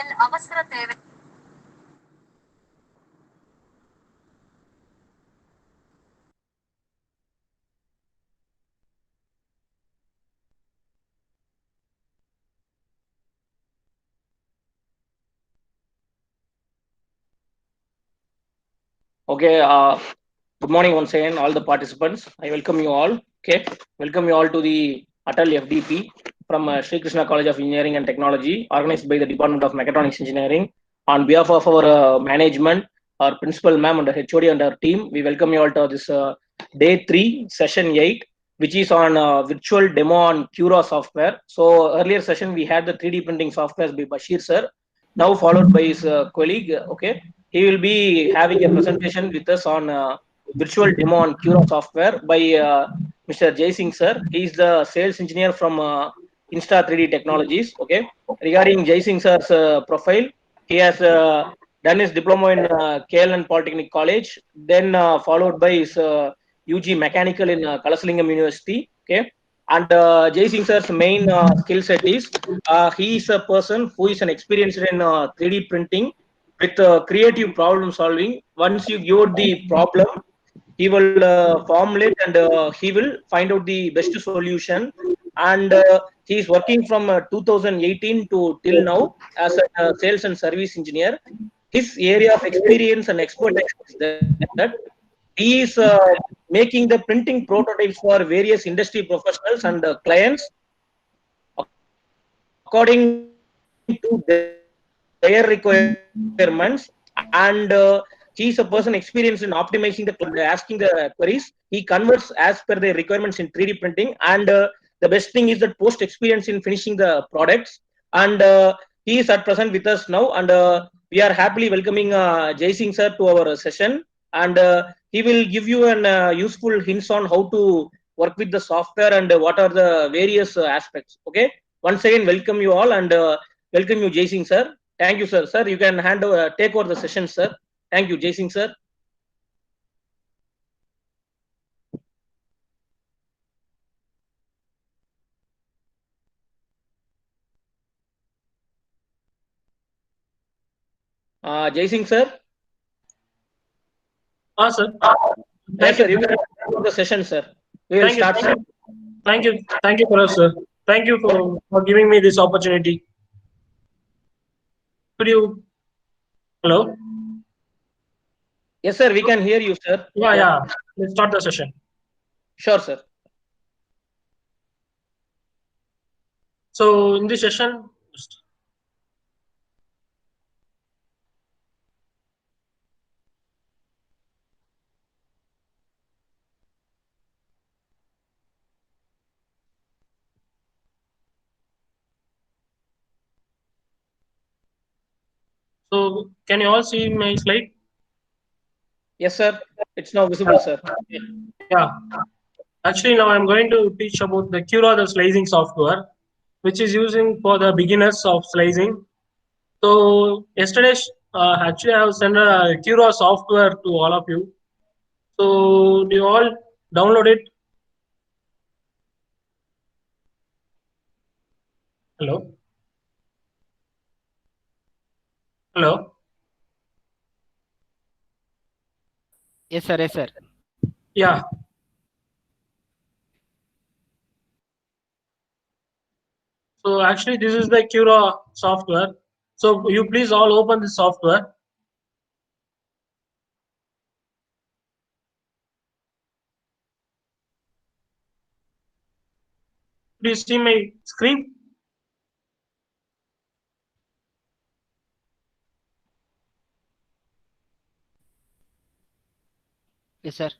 வாழ்க்கையில் அவசர தேவை. Okay, good morning once again, all the participants. I welcome you all. Okay, welcome you all to the Atal FDP from Sri Krishna College of Engineering and Technology, organized by the Department of Mechatronics Engineering. On behalf of our management, our principal ma'am and the HOD and our team, we welcome you all to this day 3, session 8, which is on virtual demo on Cura software. So earlier session we had the 3D printing software by Bashir sir, now followed by his colleague. Okay, he will be having a presentation with us on virtual demo on Cura software by Mr. Jay Singh sir. He is the sales engineer from Insta 3D Technologies. Okay, regarding Jay Singh sir's profile, he has done his diploma in KLN Polytechnic College, then followed by his UG Mechanical in Kalasalingam University. Okay, and Jay Singh sir's main skill set is he is a person who is an experienced in 3D printing with creative problem solving. Once you give the problem, he will formulate and he will find out the best solution. And he is working from 2018 to till now as a sales and service engineer. His area of experience and expertise is that he is making the printing prototypes for various industry professionals and clients according to their requirements. And he is a person experienced in optimizing the asking the queries. He converts as per their requirements in 3D printing. And the best thing is that post experience in finishing the products. And he is at present with us now. And we are happily welcoming Jay Singh sir to our session. And he will give you an useful hints on how to work with the software and what are the various aspects. Okay. Once again, welcome you all and welcome you, Jay Singh sir. Thank you, sir. Sir, you can take over the session, sir. Thank you, Jay Singh sir. Jay Singh sir. Sir. Yes, sir. You can take over the session, sir. We will start. Thank you, Parash sir. Thank you for giving me this opportunity. Could you? Hello. Yes, sir. We can hear you, sir. Yeah. Let's start the session. Sure, sir. So in this session, so can you all see my slide? Yes, sir. It's now visible, sir. Yeah. Actually, now I'm going to teach about the Cura, the slicing software, which is using for the beginners of slicing. So yesterday, actually, I have sent a Cura software to all of you. So do you all download it? Hello. Hello. Yes, sir. Yes, sir. Yeah. So actually, this is the Cura software. So you please all open the software. Do you see my screen? Yes, sir.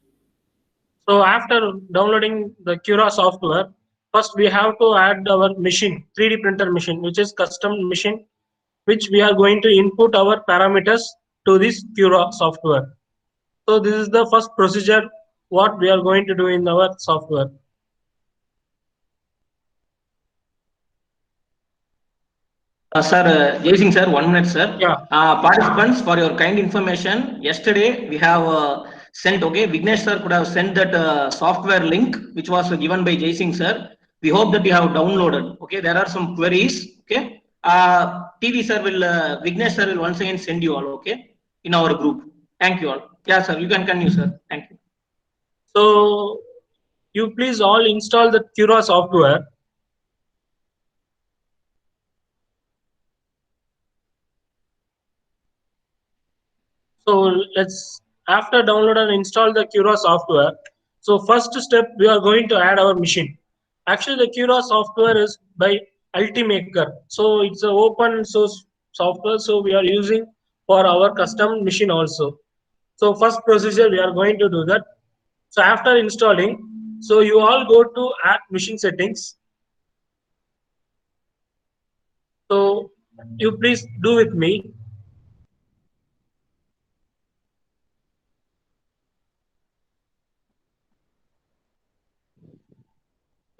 So after downloading the Cura software, first we have to add our machine, 3D printer machine, which is custom machine, which we are going to input our parameters to this Cura software. So this is the first procedure what we are going to do in our software. Sir, Jay Singh sir, 1 minute, sir. Yeah. Participants, for your kind information, yesterday we have sent, okay, Vignesh sir could have sent that software link, which was given by Jay Singh sir. We hope that you have downloaded. Okay, there are some queries. Okay, TV sir will, Vignesh sir will once again send you all, okay, in our group. Thank you all. Yeah, sir, you can continue, sir. Thank you. So you please all install the Cura software. So let's, after download and install the Cura software, so first step we are going to add our machine. Actually, the Cura software is by Ultimaker. So it's an open source software. So we are using for our custom machine also. So first procedure we are going to do that. So after installing, so you all go to add machine settings. So you please do with me.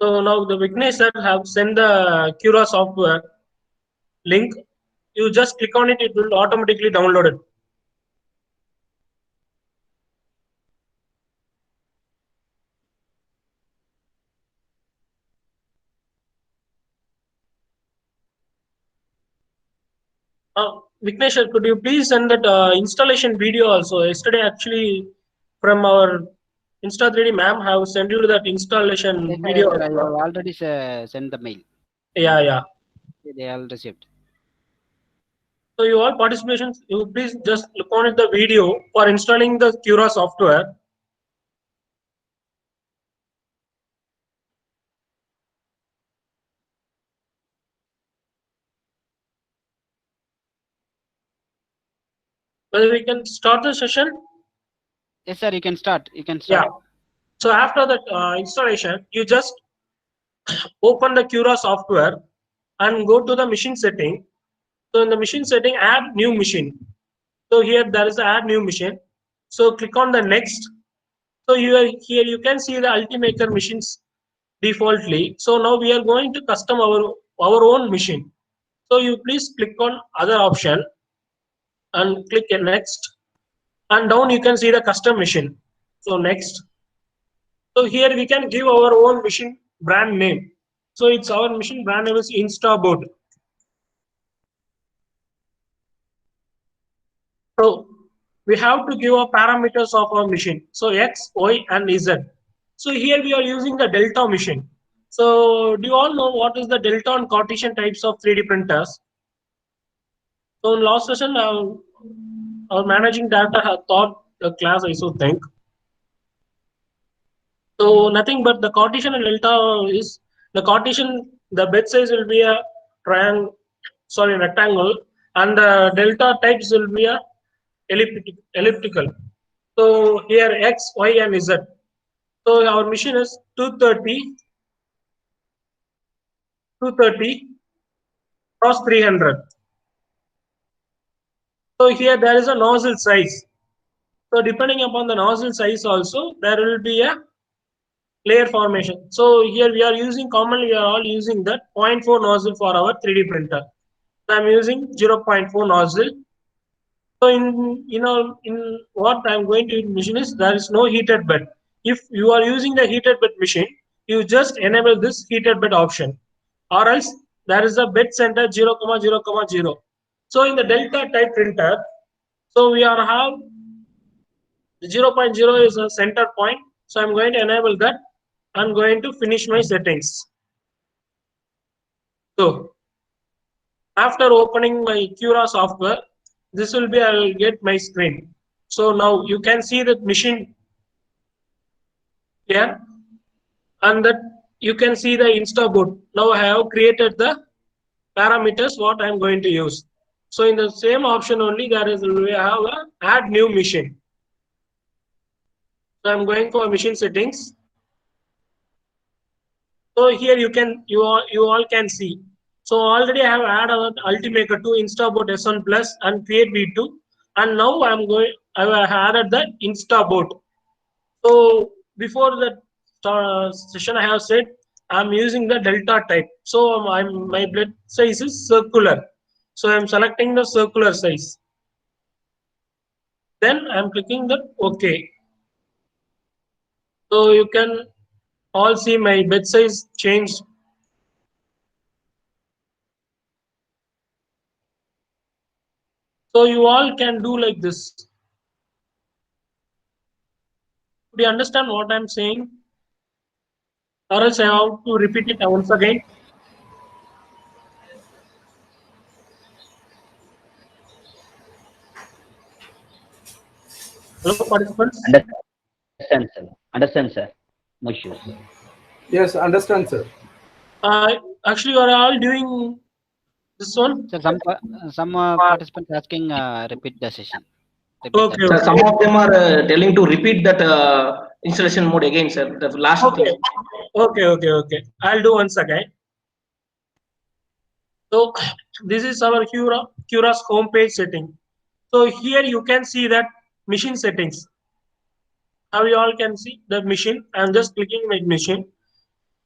So now the Vignesh sir have sent the Cura software link. You just click on it, it will automatically download it. Vignesh sir, could you please send that installation video also? Yesterday actually from our Insta3D ma'am have sent you that installation Yes, sir. video Yes, sir. I have also. already sent the mail. Yeah. They all received. So you all participations, you please just look on at the video for installing the Cura software. Whether we can start the session? Yes, sir. You can start. You can Yeah. start. So after that installation, you just open the Cura software and go to the machine setting. So in the machine setting, add new machine. So here there is a add new machine. So click on the next. So here you can see the Ultimaker machines defaultly. So now we are going to custom our own machine. So you please click on other option and click next. And down you can see the custom machine. So next. So here we can give our own machine brand name. So it's our machine brand name is InstaBoard. So we have to give our parameters of our machine. So X, Y, and Z. So here we are using the Delta machine. So do you all know what is the Delta and Cartesian types of 3D printers? So in last session, our managing director had taught the class, I so think. So nothing but the Cartesian and Delta is the Cartesian, the bed size will be a rectangle, and the Delta types will be a elliptical. So here X, Y, and Z. So our machine is 230 cross 300. So here there is a nozzle size. So depending upon the nozzle size also, there will be a layer formation. So here we are using, commonly we are all using that 0.4 nozzle for our 3D printer. So I'm using 0.4 nozzle. So in what I'm going to machine is there is no heated bed. If you are using the heated bed machine, you just enable this heated bed option, or else there is a bed center 0,0,0. So in the Delta type printer, so we are have 0.0 is a center point. So I'm going to enable that. I'm going to finish my settings. So after opening my Cura software, this will be, I'll get my screen. So now you can see the machine here, and that you can see the InstaBoard. Now I have created the parameters what I'm going to use. So in the same option only, there is, we have a add new machine. So I'm going for machine settings. So here you all can see. So already I have added Ultimaker to Instaboard S1 Plus and Create V2, and now I have added the Instaboard. So before that session, I have said I'm using the Delta type. So my blade size is circular. So I'm selecting the circular size. Then I'm clicking the OK. So you can all see my bed size changed. So you all can do like this. Do you understand what I'm saying? Or else I have to repeat it once again. Hello, participants. Understand, sir. Understand, sir. No issues. Yes, understand, sir. Actually, you are all doing this one. So some participants asking repeat the session. Repeat Okay, Sir, that. some of them are telling to repeat that installation mode again, sir. The last Okay, thing. okay. I'll do once again. So this is our Cura's homepage setting. So here you can see that machine settings. Now you all can see the machine. I'm just clicking my machine,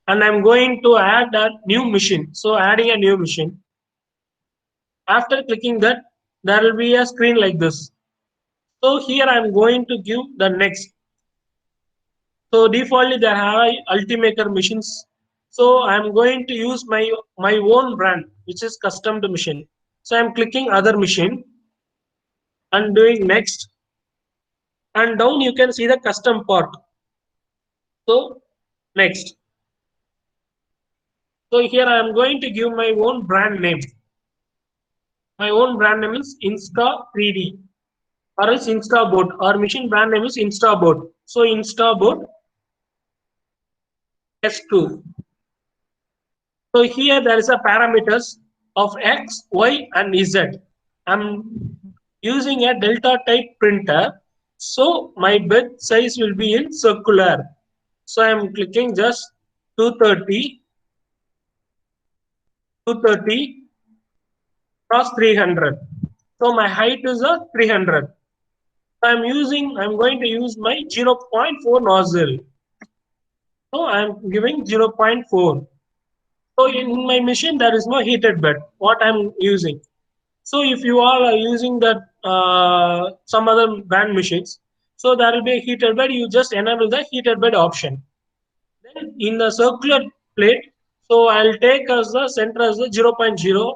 and I'm going to add a new machine. So adding a new machine. After clicking that, there will be a screen like this. So here I'm going to give the next. So defaultly there are Ultimaker machines. So I'm going to use my own brand, which is custom to machine. So I'm clicking other machine and doing next. And down you can see the custom part. So next. So here I am going to give my own brand name. My own brand name is Insta 3D or else InstaBoard. Our machine brand name is InstaBoard. So InstaBoard S2. So here there is a parameters of X, Y, and Z. I'm using a delta type printer. So my bed size will be in circular. So I'm clicking just 230 cross 300. So my height is a 300. I'm going to use my 0.4 nozzle. So I'm giving 0.4. So in my machine, there is no heated bed, what I'm using. So if you all are using that some other brand machines, so there will be a heated bed, you just enable the heated bed option. Then in the circular plate, so I'll take as the center as the 0.0.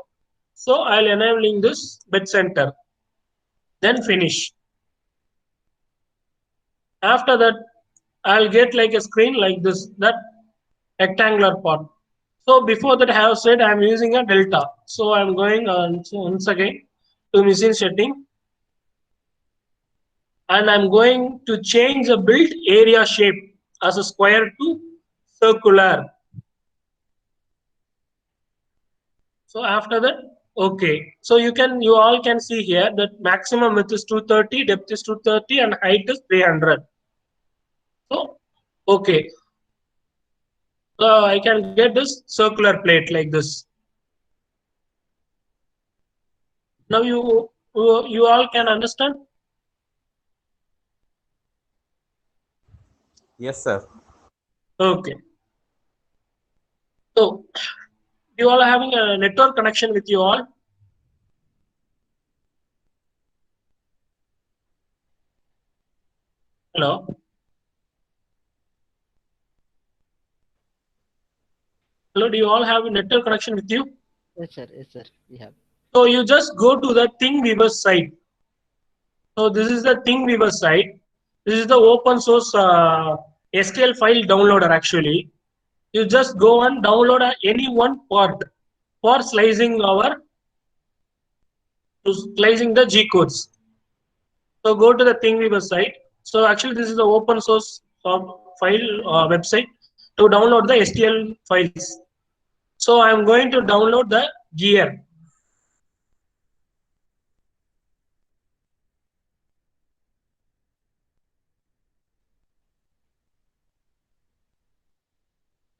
So I'll enabling this bed center. Then finish. After that, I'll get like a screen like this, that rectangular part. So before that I have said I'm using a delta. So I'm going on once again to machine setting. And I'm going to change the built area shape as a square to circular. So after that, okay. So you all can see here that maximum width is 230, depth is 230, and height is 300. So okay. So I can get this circular plate like this. Now you all can understand. Yes, sir. Okay. So you all are having a network connection with you all. Hello. Hello. Do you all have a network connection with you? Yes, sir. Yes, sir. We have. So you just go to the ThingViewer site. So this is the ThingViewer site. This is the open source STL file downloader actually. You just go and download any one part for slicing the G codes. So go to the ThingViewer site. So actually this is the open source file website to download the STL files. So I'm going to download the gear.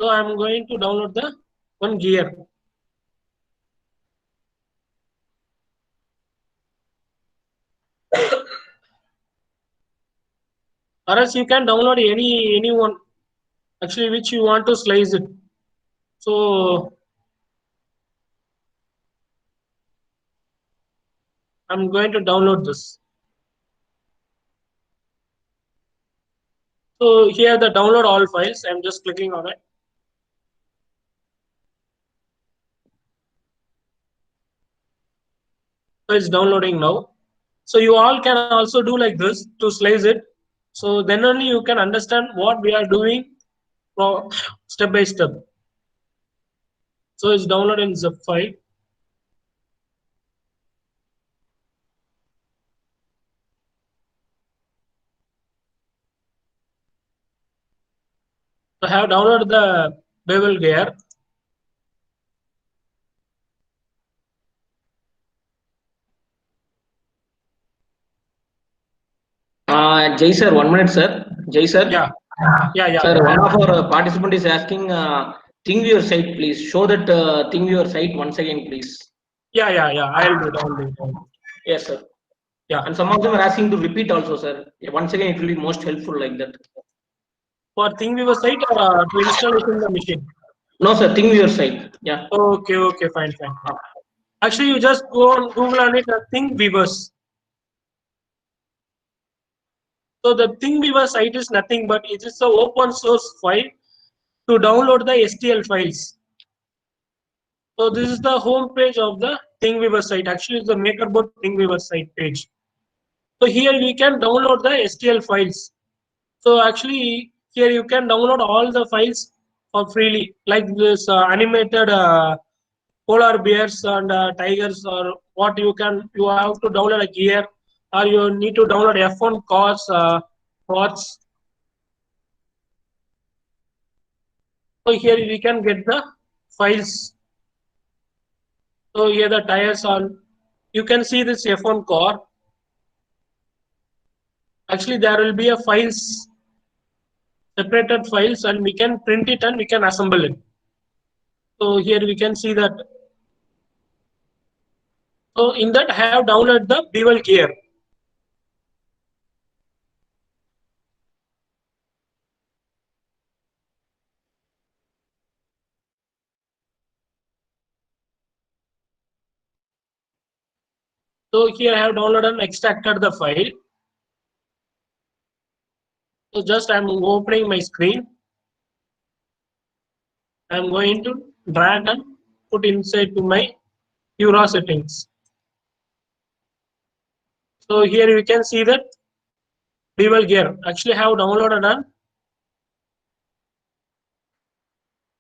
So I'm going to download the one gear. Or else you can download any one actually which you want to slice it. So I'm going to download this. So here the download all files. I'm just clicking on it. So it's downloading now. So you all can also do like this to slice it. So then only you can understand what we are doing step by step. So it's downloaded in zip file. So I have downloaded the bevel gear. Jay sir, 1 minute, sir. Jay sir. Yeah. Sir, one of our participant is asking, ThingViewer site, please. Show that ThingViewer site once again, please. Yeah. I'll do it. Yes, sir. Yeah. And some of them are asking to repeat also, sir. Once again, it will be most helpful like that. For ThingViewer site or to install it in the machine? No, sir. ThingViewer site. Yeah. Okay, fine. Actually, you just go on Google on it, ThingViewers. So the ThingViewer site is nothing but it is an open source file to download the STL files. So this is the home page of the ThingViewer site. Actually, it's the MakerBoard ThingViewer site page. So here we can download the STL files. So actually, here you can download all the files for freely, like this animated polar bears and tigers, or what you have to download a gear, or you need to download F1 cars, bots. So here we can get the files. So here the tires are, you can see this F1 car. Actually, there will be a files, separated files, and we can print it and we can assemble it. So here we can see that. So in that I have downloaded the bevel gear. So here I have downloaded and extracted the file. So just I'm opening my screen. I'm going to drag and put inside to my Cura settings. So here you can see that bevel gear. Actually, I have downloaded and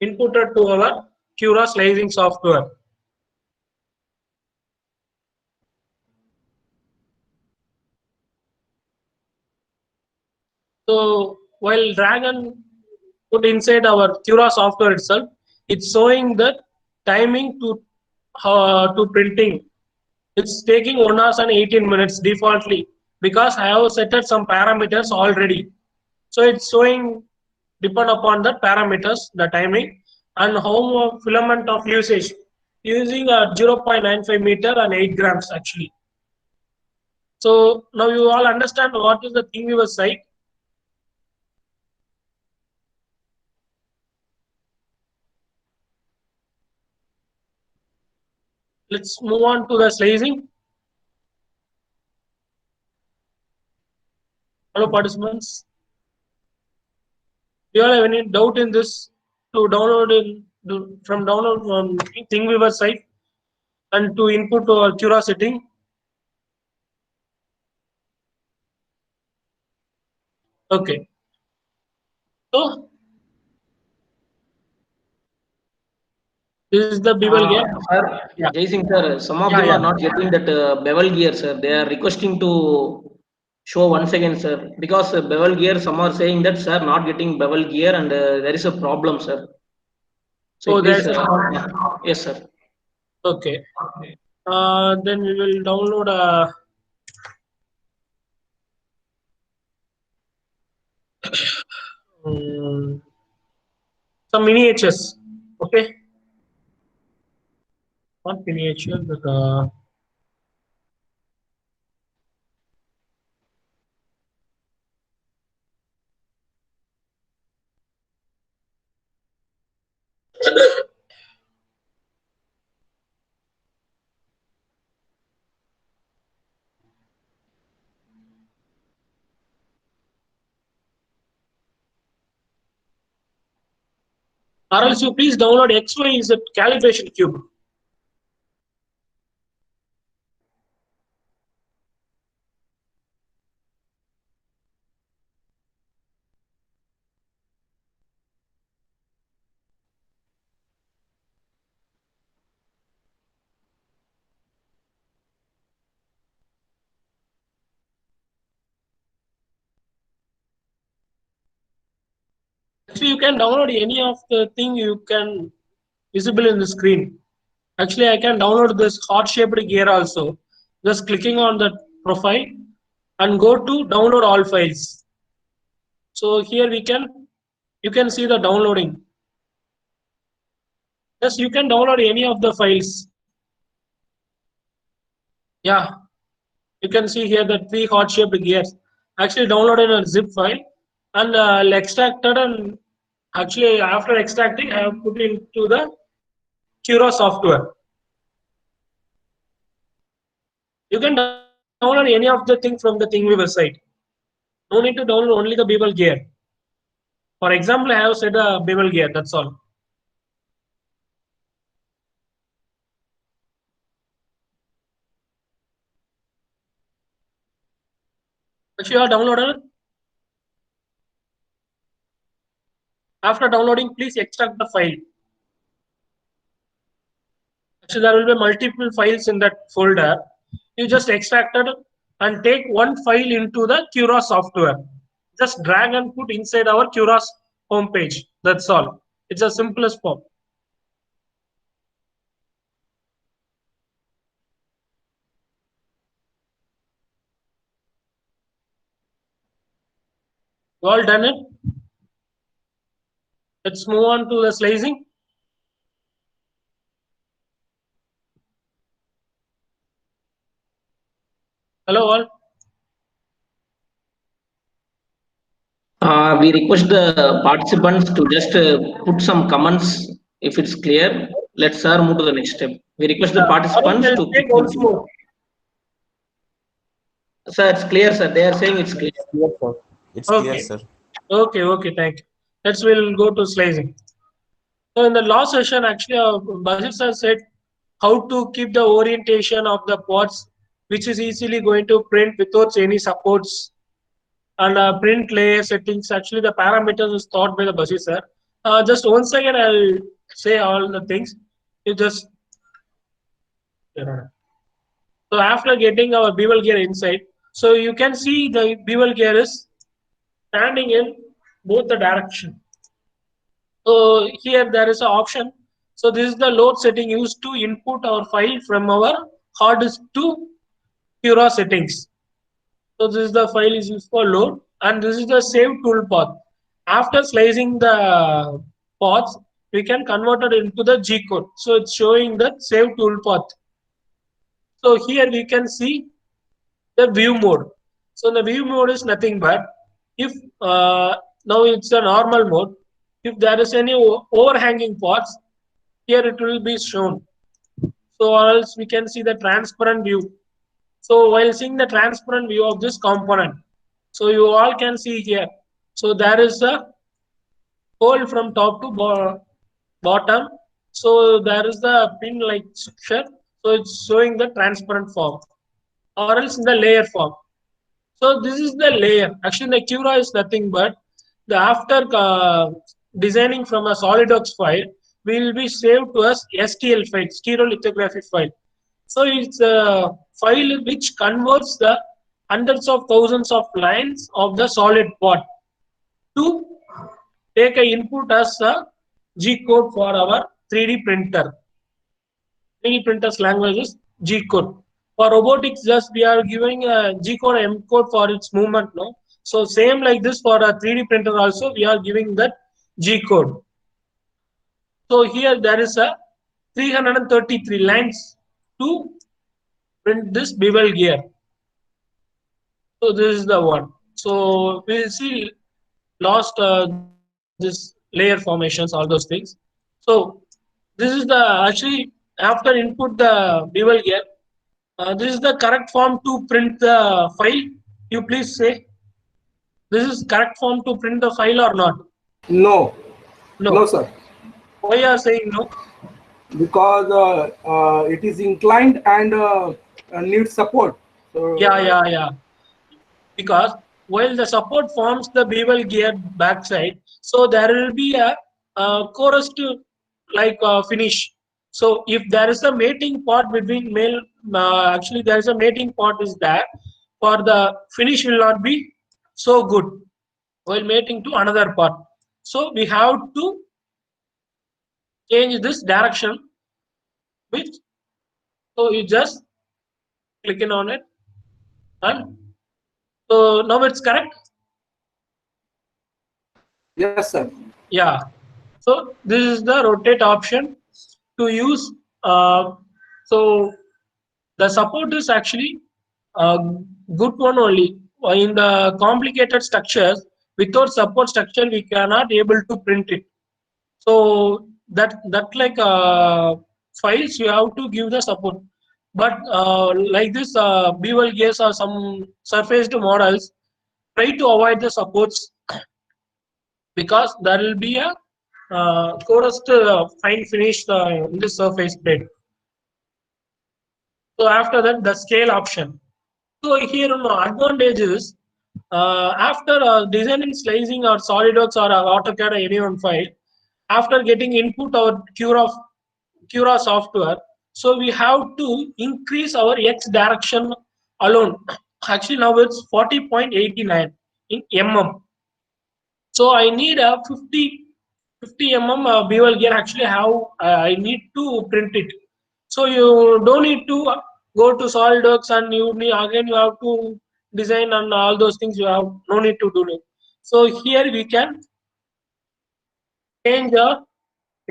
inputted to our Cura slicing software. So while drag and put inside our Cura software itself, it's showing the timing to printing. It's taking 1 hour and 18 minutes defaultly because I have set some parameters already. So it's showing depend upon the parameters, the timing, and how filament of usage using a 0.95 meter and 8 grams actually. So now you all understand what is the ThingViewer site. Let's move on to the slicing. Hello participants. Do you all have any doubt in this to download from ThingViewer site and to input to our Cura setting? Okay. So this is the bevel gear. Sir, Yeah. Jai Singh sir, some of them are not getting that bevel gear, sir. They are requesting to show once again, sir. Because bevel gear, some are saying that, sir, not getting bevel gear and there is a problem, sir. So please, there's sir. Yes, sir. Okay. Then we will download some miniatures. Okay. Not miniature, but or else you please download XY is a calibration cube. Actually, you can download any of the thing you can visible in the screen. Actually, I can download this heart-shaped gear also. Just clicking on the profile and go to download all files. So here you can see the downloading. Yes, you can download any of the files. Yeah, you can see here the 3 heart-shaped gears. Actually downloaded a zip file and extracted, and actually after extracting I have put into the Cura software. You can download any of the thing from the ThinkWeaver site. No need to download only the Bevel gear. For example, I have set a Bevel gear, that's all. If you are downloaded, after downloading, please extract the file. Actually, there will be multiple files in that folder. You just extract it and take one file into the Cura software. Just drag and put inside our Cura's homepage. That's all. It's the simplest form. You all done it? Let's move on to the slicing. Hello all. We request the participants to just put some comments if it's clear. Let's move to the next step. We request the participants to. Take once more. Sir, it's clear, sir. They are saying it's clear. Yes, sir. It's Okay. clear, sir. Okay, thank you. We'll go to slicing. So in the last session, actually, Basit sir said how to keep the orientation of the pods, which is easily going to print without any supports, and print layer settings. Actually, the parameters is taught by the Basit sir. Just one second, I'll say all the things. You just. So after getting our bevel gear inside, so you can see the bevel gear is standing in both the direction. So here there is an option. So this is the load setting used to input our file from our hard disk to Cura settings. So this is the file is used for load, and this is the save tool path. After slicing the paths, we can convert it into the G code. So it's showing the save tool path. So here we can see the view mode. So the view mode is nothing but if now it's a normal mode. If there is any overhanging parts, here it will be shown. So or else we can see the transparent view. So while seeing the transparent view of this component, so you all can see here. So there is a hole from top to bottom. So there is the pin like structure. So it's showing the transparent form, or else in the layer form. So this is the layer. Actually, the Cura is nothing but the after designing from a SolidWorks file will be saved to us STL file, stereolithography file. So it's a file which converts the hundreds of thousands of lines of the solid part to take a input as a G code for our 3D printer. 3D printer's language is G code. For robotics, just we are giving a G code, M code for its movement. No, so same like this for a 3D printer also we are giving that G code. So here there is a 333 lines to print this bevel gear. So this is the one. So we will see lost this layer formations, all those things. So this is the actually after input the bevel gear. This is the correct form to print the file. You please say this is correct form to print the file or not? No. No. No, sir. Why you are saying no? Because it is inclined and needs support. So, Yeah. Because while the support forms the bevel gear backside, so there will be a chorus to like finish. So if there is a mating part between male, actually there is a mating part is there, for the finish will not be so good while mating to another part. So we have to change this direction, which, so you just clicking on it, and so now it's correct. Yes, sir. Yeah. So this is the rotate option to use. So the support is actually a good one only. In the complicated structures, without support structure, we cannot able to print it. So that like files you have to give the support. But like this bevel gears or some surfaced models, try to avoid the supports because there will be a coarse fine finish in the surface bed. So after that, the scale option. So here advantage is after designing, slicing or SolidWorks or AutoCAD or any one file, after getting input our Cura software, so we have to increase our X direction alone. Actually now it's 40.89 in mm. So I need a 50 mm bevel gear. Actually how I need to print it. So you don't need to go to SolidWorks and you need again you have to design and all those things. You have no need to do it. So here we can change the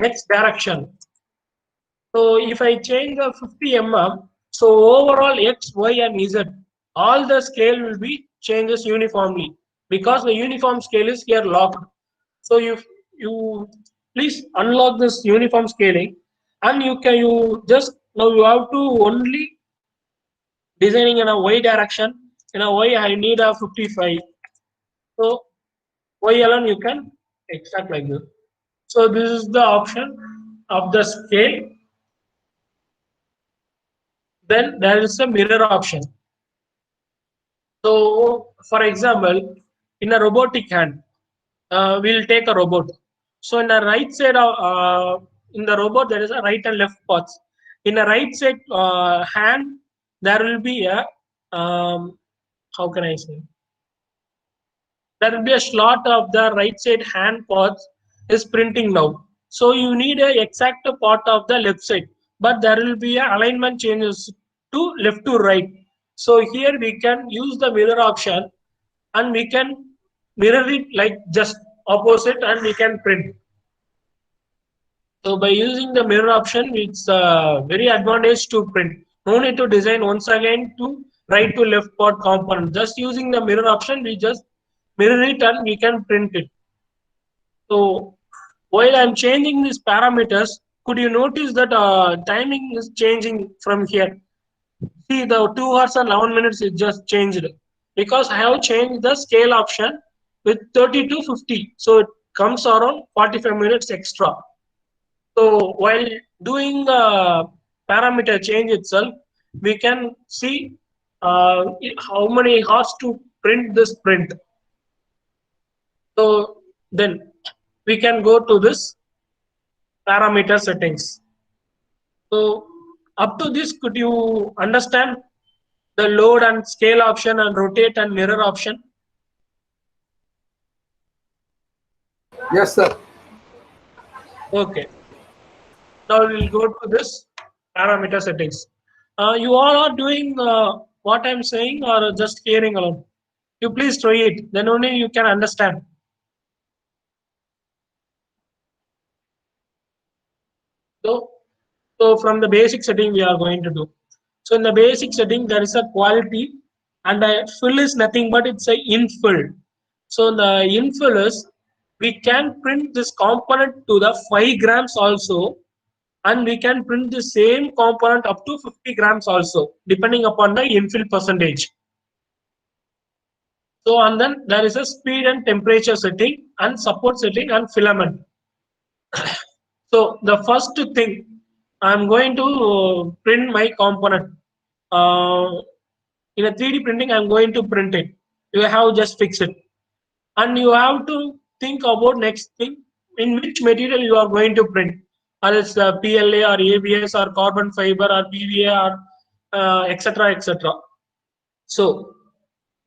X direction. So if I change the 50 mm, so overall X, Y and Z, all the scale will be changes uniformly because the uniform scale is here locked. So you please unlock this uniform scaling, and you just now you have to only designing in a Y direction. In a Y I need a 55. So Y alone you can extract like this. So this is the option of the scale. Then there is a mirror option. So for example, in a robotic hand, we'll take a robot. So in the right side of in the robot there is a right and left parts. In a right side hand there will be a how can I say? There will be a slot of the right side hand parts is printing now. So you need a exact part of the left side, but there will be a alignment changes to left to right. So here we can use the mirror option and we can mirror it like just opposite and we can print. So by using the mirror option, it's very advantage to print. No need to design once again to right to left part component. Just using the mirror option, we just mirror it and we can print it. So while I'm changing these parameters, could you notice that timing is changing from here? See the 2 hours and 11 minutes is just changed because I have changed the scale option with 30 to 50. So it comes around 45 minutes extra. So while doing the parameter change itself, we can see how many hours to print this print. So then we can go to this parameter settings. So up to this, could you understand the load and scale option and rotate and mirror option? Yes, sir. Okay. Now we'll go to this parameter settings. You all are doing what I'm saying or just hearing alone? You please try it. Then only you can understand. So from the basic setting we are going to do. So in the basic setting there is a quality and a fill is nothing but it's a infill. So the infill is we can print this component to the 5 grams also, and we can print the same component up to 50 grams also depending upon the infill percentage. So and then there is a speed and temperature setting and support setting and filament. So the first thing I'm going to print my component. In a 3D printing, I'm going to print it. You have just fix it. And you have to think about next thing, in which material you are going to print. Or it's PLA or ABS or carbon fiber or PVA or etc. etc. So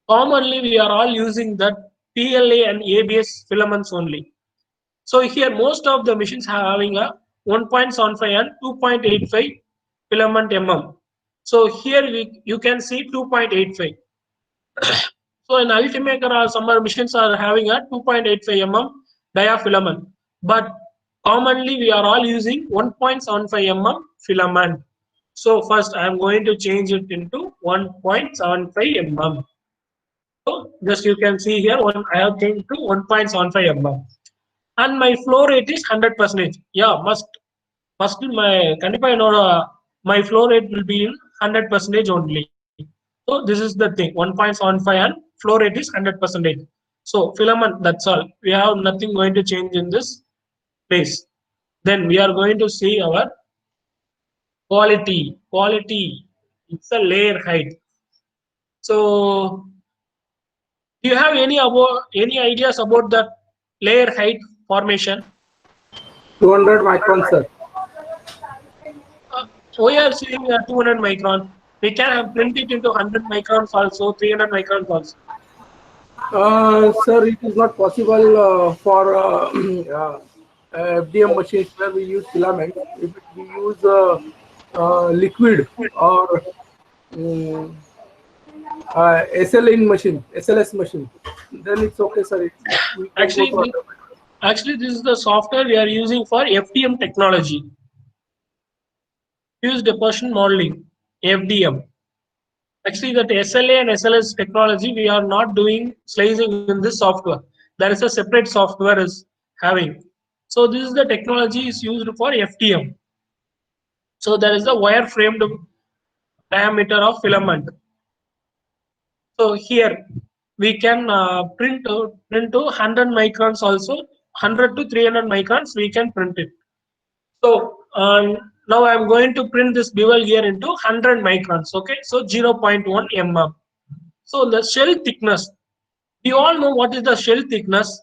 commonly we are all using that PLA and ABS filaments only. So here most of the machines are having a 1.75 and 2.85 filament mm. So here you can see 2.85. So in Ultimaker or some other machines are having a 2.85 mm diafilament, but commonly we are all using 1.75 mm filament. So first I am going to change it into 1.75 mm. So just you can see here I have changed to 1.75 mm, and my flow rate is 100%. Yeah, must my my flow rate will be in 100% only. So this is the thing, 1.75 and flow rate is 100%. So filament, that's all. We have nothing going to change in this place. Then we are going to see our quality. Quality, it's a layer height. So do you have any ideas about the layer height formation? 200 micron, sir. We are seeing 200 micron. We can have print it into 100 microns also, 300 microns also. Sir, it is not possible for FDM machines where we use filament. If we use liquid or SLS machine, then it's okay, sir. We can go for Actually, this is the software we are using for FDM technology. Fused deposition modeling, FDM. Actually, that SLA and SLS technology, we are not doing slicing in this software. There is a separate software is having. So this is the technology is used for FDM. So there is a wire framed diameter of filament. So here we can print to 100 microns also, 100 to 300 microns we can print it. So now I am going to print this bevel here into 100 microns. Okay, so 0.1 mm. So the shell thickness. You all know what is the shell thickness.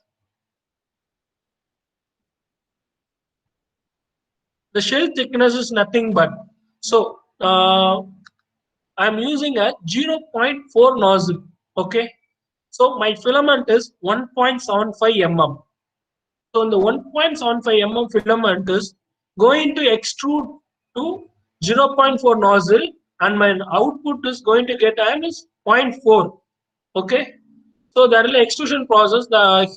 The shell thickness is nothing but, so I'm using a 0.4 nozzle. Okay, so my filament is 1.75 mm. So the 1.75 mm filament is going to extrude to 0.4 nozzle, and my output is going to get an is 0.4. Okay, so there is an extrusion process. The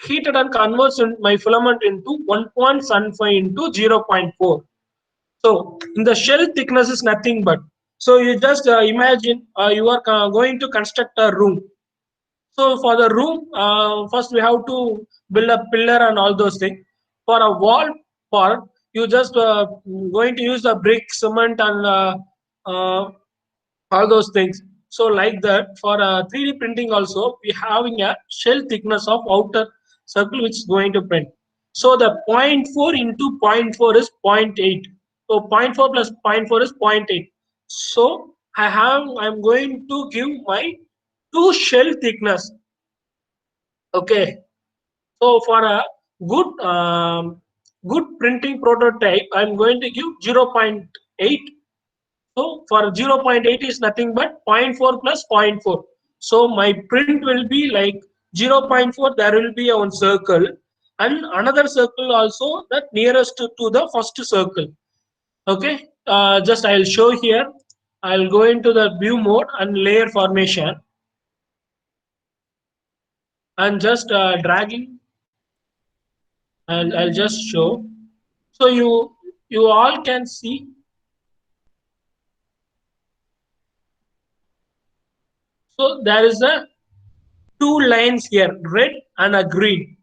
heated and converts my filament into 1.75 into 0.4. So the shell thickness is nothing but, so you just imagine you are going to construct a room. So for the room, first we have to build a pillar and all those things. For a wall part, you just going to use the brick, cement, and all those things. So like that, for 3D printing also, we having a shell thickness of outer circle which is going to print. So the 0.4 into 0.4 is 0.8. So 0.4 plus 0.4 is 0.8. So I'm going to give my two shell thickness. Okay. So for a good printing prototype, I'm going to give 0.8. So for 0.8 is nothing but 0.4 plus 0.4. So my print will be like 0.4. There will be one circle and another circle also that nearest to the first circle. Okay. Just I'll show here. I'll go into the view mode and layer formation, and just dragging. I'll just show. So you all can see. So there is a two lines here, red and a green.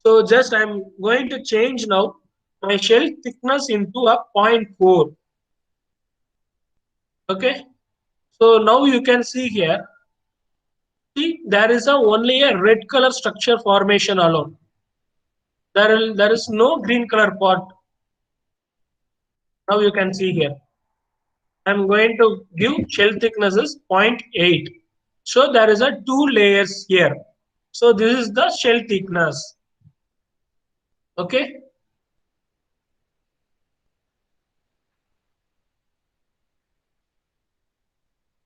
So just I'm going to change now my shell thickness into a 0.4. Okay. So now you can see here. See, there is only a red color structure formation alone. There is no green color part. Now you can see here. I'm going to give shell thickness is 0.8. So there is a two layers here. So this is the shell thickness. Okay.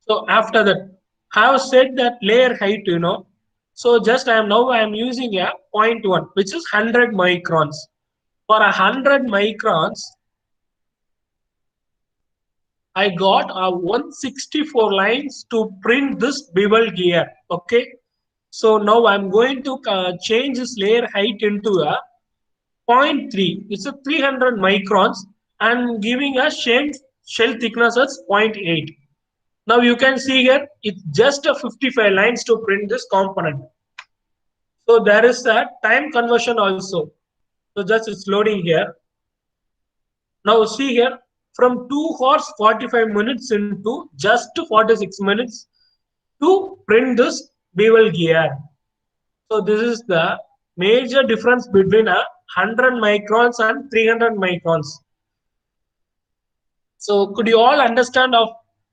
So after that, I have said that layer height, So just I am using a 0.1, which is 100 microns. For 100 microns, I got 164 lines to print this bevel gear. Okay. So now I'm going to change this layer height into a 0.3. It's a 300 microns and giving a shell thickness as 0.8. Now you can see here, it's just a 55 lines to print this component. So there is a time conversion also. So just it's loading here. Now see here, from 2 hours 45 minutes into just 46 minutes to print this bevel gear. So this is the major difference between a 100 microns and 300 microns. So could you all understand of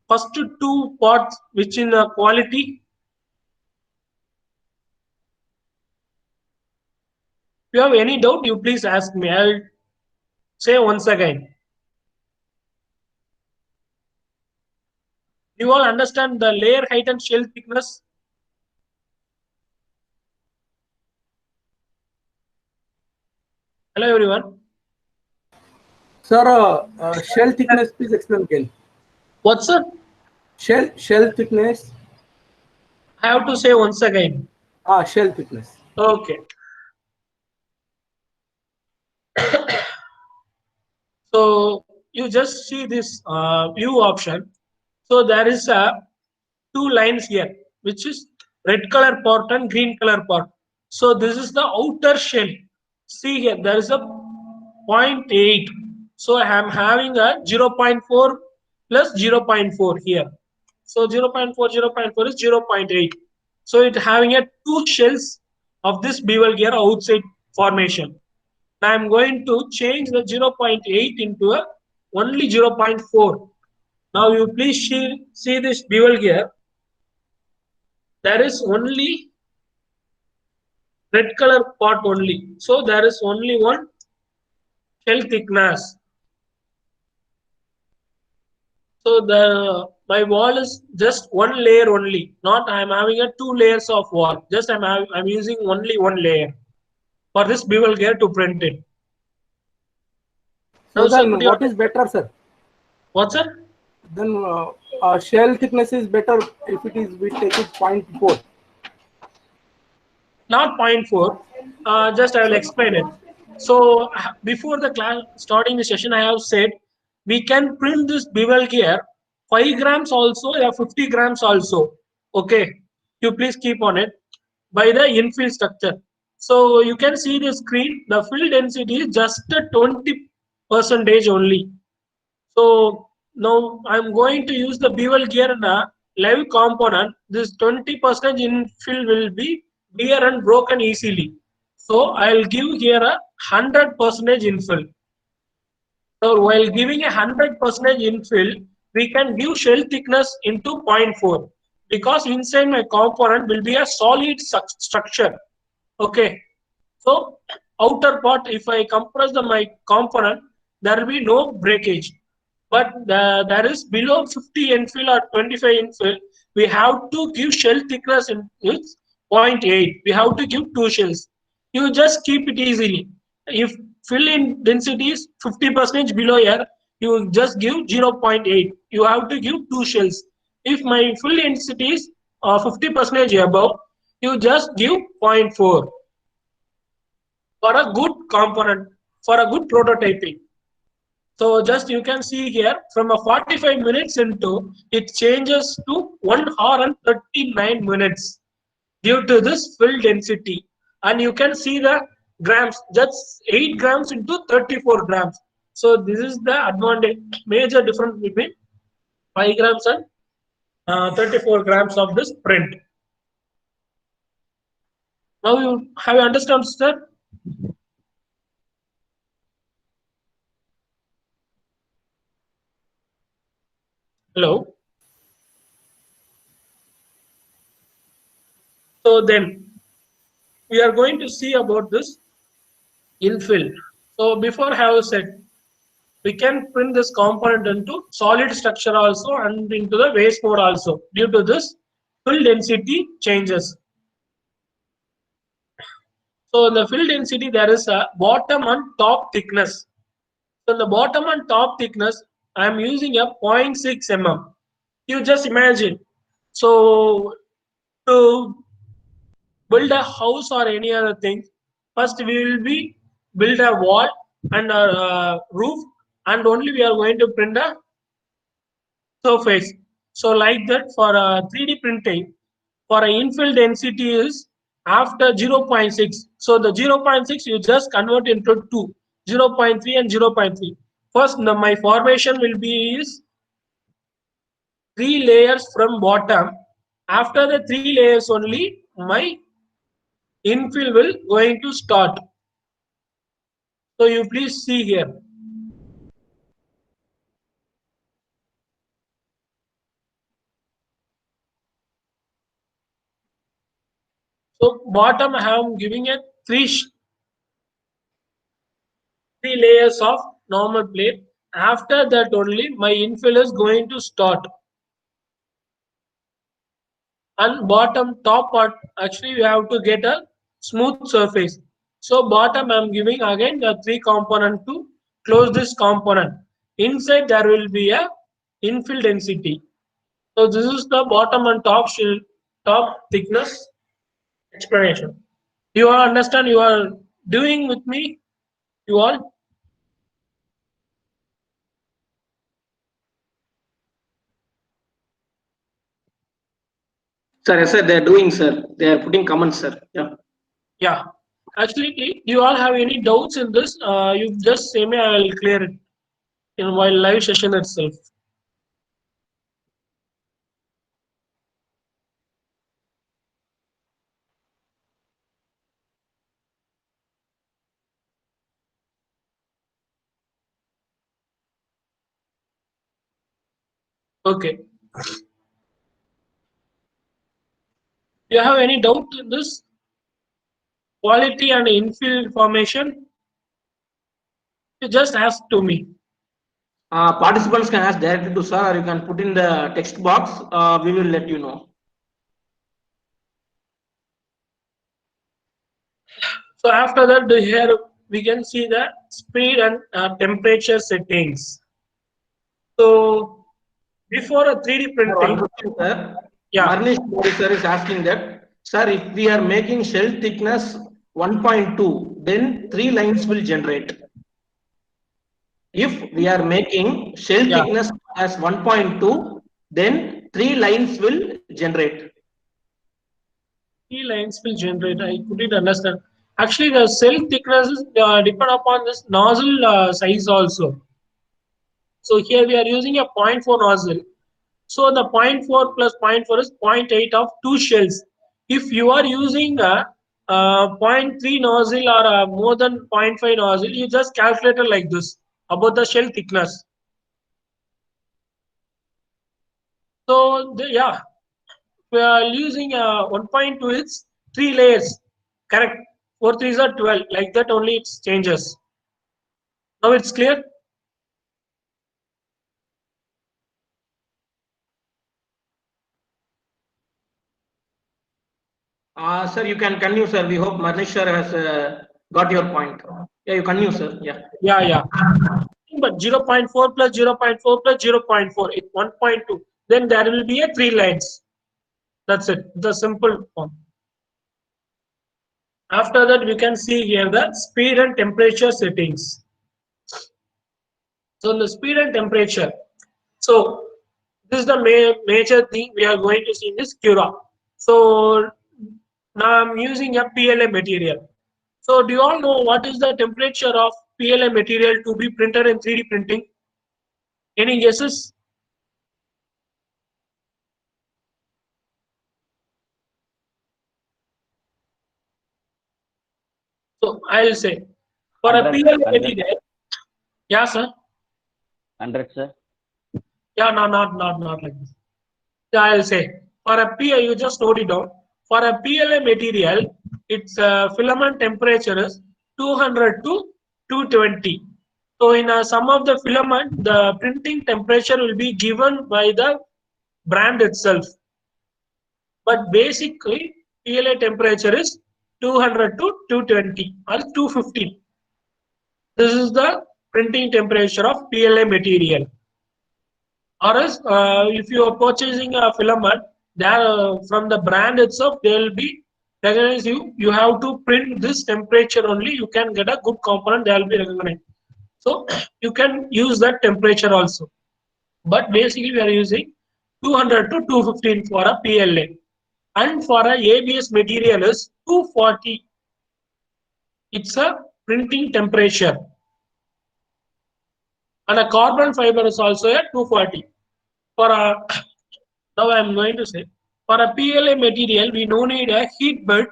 first two parts which in the quality? If you have any doubt, you please ask me. I'll say once again. You all understand the layer height and shell thickness? Hello everyone. Sir, shell thickness, please explain again. What's it? Shell thickness. I have to say once again. Shell thickness. Okay. So you just see this view option. So there is two lines here, which is red color part and green color part. So this is the outer shell. See here, there is a 0.8. So I am having a 0.4 plus 0.4 here. So 0.4, 0.4 is 0.8. So it having a two shells of this bevel gear outside formation. Now I'm going to change the 0.8 into a only 0.4. Now you please see this bevel gear. There is only red color part only. So there is only one shell thickness. So my wall is just one layer only. Not I'm having a two layers of wall. Just I'm using only one layer for this bevel gear to print it. So Now, then what is better, sir? What's it? Then shell thickness is better if it is, we take it 0.4. Not 0.4. Just I will explain it. So before the class starting the session, I have said we can print this bevel gear 5 grams also or 50 grams also. Okay, you please keep on it by the infill structure. So you can see the screen. The fill density is just a 20% only. So now I'm going to use the bevel gear in a live component. This 20% infill will be clear and broken easily. So I'll give here a 100% infill. So while giving a 100% infill, we can give shell thickness into 0.4 because inside my component will be a solid structure. Okay. So outer part, if I compress my component, there will be no breakage. But there is below 50 infill or 25 infill, we have to give shell thickness in 0.8. We have to give two shells. You just keep it easily. If fill in density is 50% below here, you just give 0.8. You have to give two shells. If my fill density is 50% above, you just give 0.4 for a good component, for a good prototyping. So just you can see here from a 45 minutes into it changes to 1 hour and 39 minutes due to this fill density. And you can see the grams, just 8 grams into 34 grams. So this is the advantage, major difference between 5 grams and 34 grams of this print. Now you have you understood, sir? Hello. So then we are going to see about this infill. So before I have said, we can print this component into solid structure also and into the waste mode also due to this fill density changes. So in the fill density, there is a bottom and top thickness. So the bottom and top thickness, I am using a 0.6 mm. You just imagine. So to build a house or any other thing, first we will be build a wall and a roof, and only we are going to print a surface. So like that for 3D printing, for an infill density is after 0.6. So the 0.6 you just convert into 2, 0.3 and 0.3. First, my formation will be is 3 layers from bottom. After the 3 layers only, my infill will going to start. So you please see here. So bottom I am giving a three layers of normal plate. After that only my infill is going to start. And bottom top part, actually we have to get a smooth surface. So bottom I am giving again the 3 component to close this component. Inside there will be a infill density. So this is the bottom and top thickness explanation. You all understand? You are doing with me? You all? Sir, yes, sir, they are doing, sir. They are putting comments, sir. Yeah. Yeah. Actually, do you all have any doubts in this? You just say me, I will clear it in while live session itself. Okay. Do you have any doubt in this? Quality and infill formation? You just ask to me. Participants can ask directly to sir, or you can put in the text box. We will let you know. So after that, here we can see the speed and temperature settings. So before a 3D printing, Sir, yeah. Marnish sir is asking that, sir, if we are making shell thickness 1.2, then 3 lines will generate. If we are making shell thickness as 1.2, then 3 lines will generate. 3 lines will generate. I couldn't understand. Actually, the cell thicknesses depend upon this nozzle size also. So here we are using a 0.4 nozzle. So the 0.4 plus 0.4 is 0.8 of 2 shells. If you are using a 0.3 nozzle or more than 0.5 nozzle, you just calculate it like this about the shell thickness. So yeah, we are using 1.2 is 3 layers. Correct. 4 3s are 12. Like that only it changes. Now it's clear. Sir, you can continue, sir. We hope Marnish sir has got your point. Yeah, you continue, sir. Yeah. Yeah. But 0.4 plus 0.4 plus 0.4 is 1.2. Then there will be a 3 lines. That's it. The simple form. After that, we can see here the speed and temperature settings. So the speed and temperature. So this is the major thing we are going to see in this Cura. So now I'm using a PLA material. So do you all know what is the temperature of PLA material to be printed in 3D printing? Any guesses? So I'll say for a 100, PLA 100. material. Yeah, sir. 100, sir. Yeah, no, not like this. Yeah, I'll say for a PLA, you just note it down. For a PLA material, its filament temperature is 200 to 220. So in some of the filament, the printing temperature will be given by the brand itself. But basically, PLA temperature is 200 to 220 or 215. This is the printing temperature of PLA material. Or else, if you are purchasing a filament, there from the brand itself, they will be recognize you. You have to print this temperature only. You can get a good component. They will be recognized. So you can use that temperature also. But basically, we are using 200 to 215 for a PLA, and for a ABS material is 240. It's a printing temperature, and a carbon fiber is also at 240. For a now I am going to say, for a PLA material, we no need a heat bed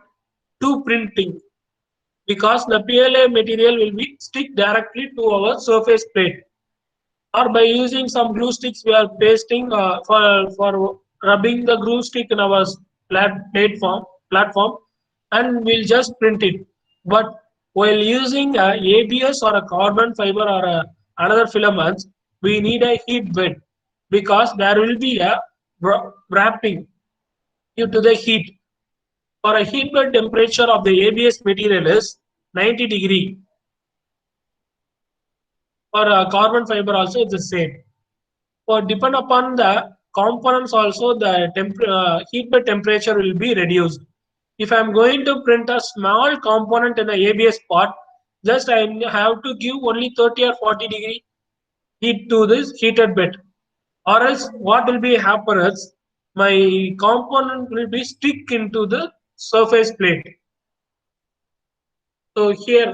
to printing, because the PLA material will be stick directly to our surface plate, or by using some glue sticks we are pasting for rubbing the glue stick in our platform, and we'll just print it. But while using ABS or a carbon fiber or another filaments, we need a heat bed, because there will be a wrapping due to the heat. For a heat bed, temperature of the ABS material is 90 degree. For carbon fiber also it's the same. For depend upon the components also, the heat bed temperature will be reduced. If I am going to print a small component in the ABS part, just I have to give only 30 or 40 degree heat to this heated bed. Or else what will be happen is my component will be stick into the surface plate. So here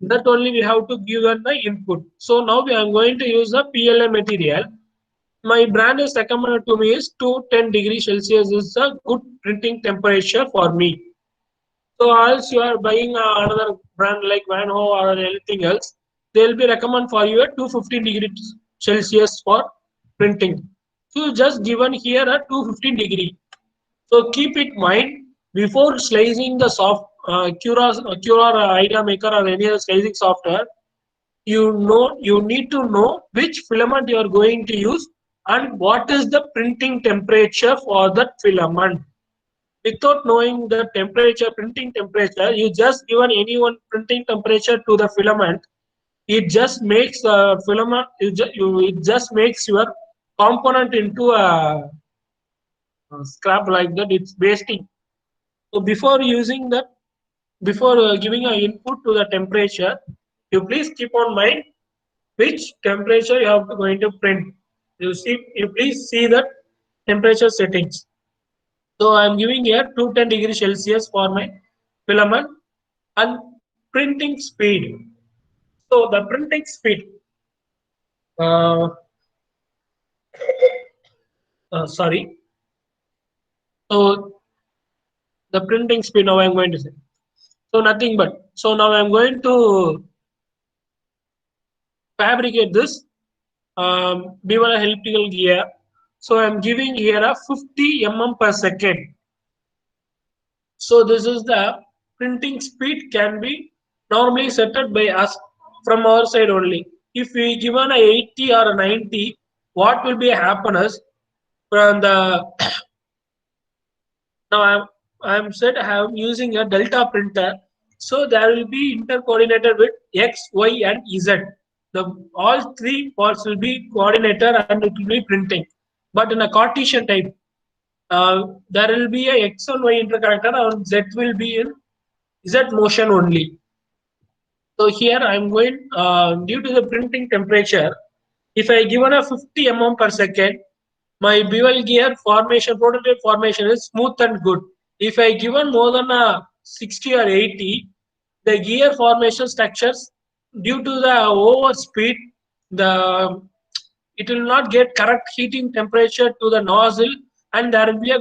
that only we have to give the input. So now we are going to use the PLA material. My brand is recommended to me is 210 degrees Celsius is a good printing temperature for me. So else you are buying another brand like Van Ho or anything else, they will be recommend for you at 215 degrees Celsius for printing. So just given here at 215 degree. So keep it mind before slicing the soft Cura Idea Maker or any other slicing software. You need to know which filament you are going to use and what is the printing temperature for that filament. Without knowing the printing temperature, you just given any one printing temperature to the filament, it just makes the filament, it just makes your component into a scrap like that. It's wasting. So before using that, before giving an input to the temperature, you please keep on mind which temperature you have to going to print. You please see that temperature settings. So I am giving here 210 degrees Celsius for my filament and printing speed. So the printing speed, uh, sorry. So the printing speed now I am going to say. So nothing but, so now I am going to fabricate this B1 elliptical gear. So I am giving here a 50 mm per second. So this is the printing speed can be normally set by us from our side only. If we given a 80 or a 90, what will be happen is from the now I'm said I am using a delta printer, so there will be intercoordinated with X, Y, and Z. The all three parts will be coordinated and it will be printing. But in a Cartesian type, there will be a X and Y interconnector, and Z will be in Z motion only. So here I am going due to the printing temperature. If I given a 50 mm per second, my bevel gear formation, prototype formation is smooth and good. If I given more than a 60 or 80, the gear formation structures due to the over speed, the it will not get correct heating temperature to the nozzle, and there will be a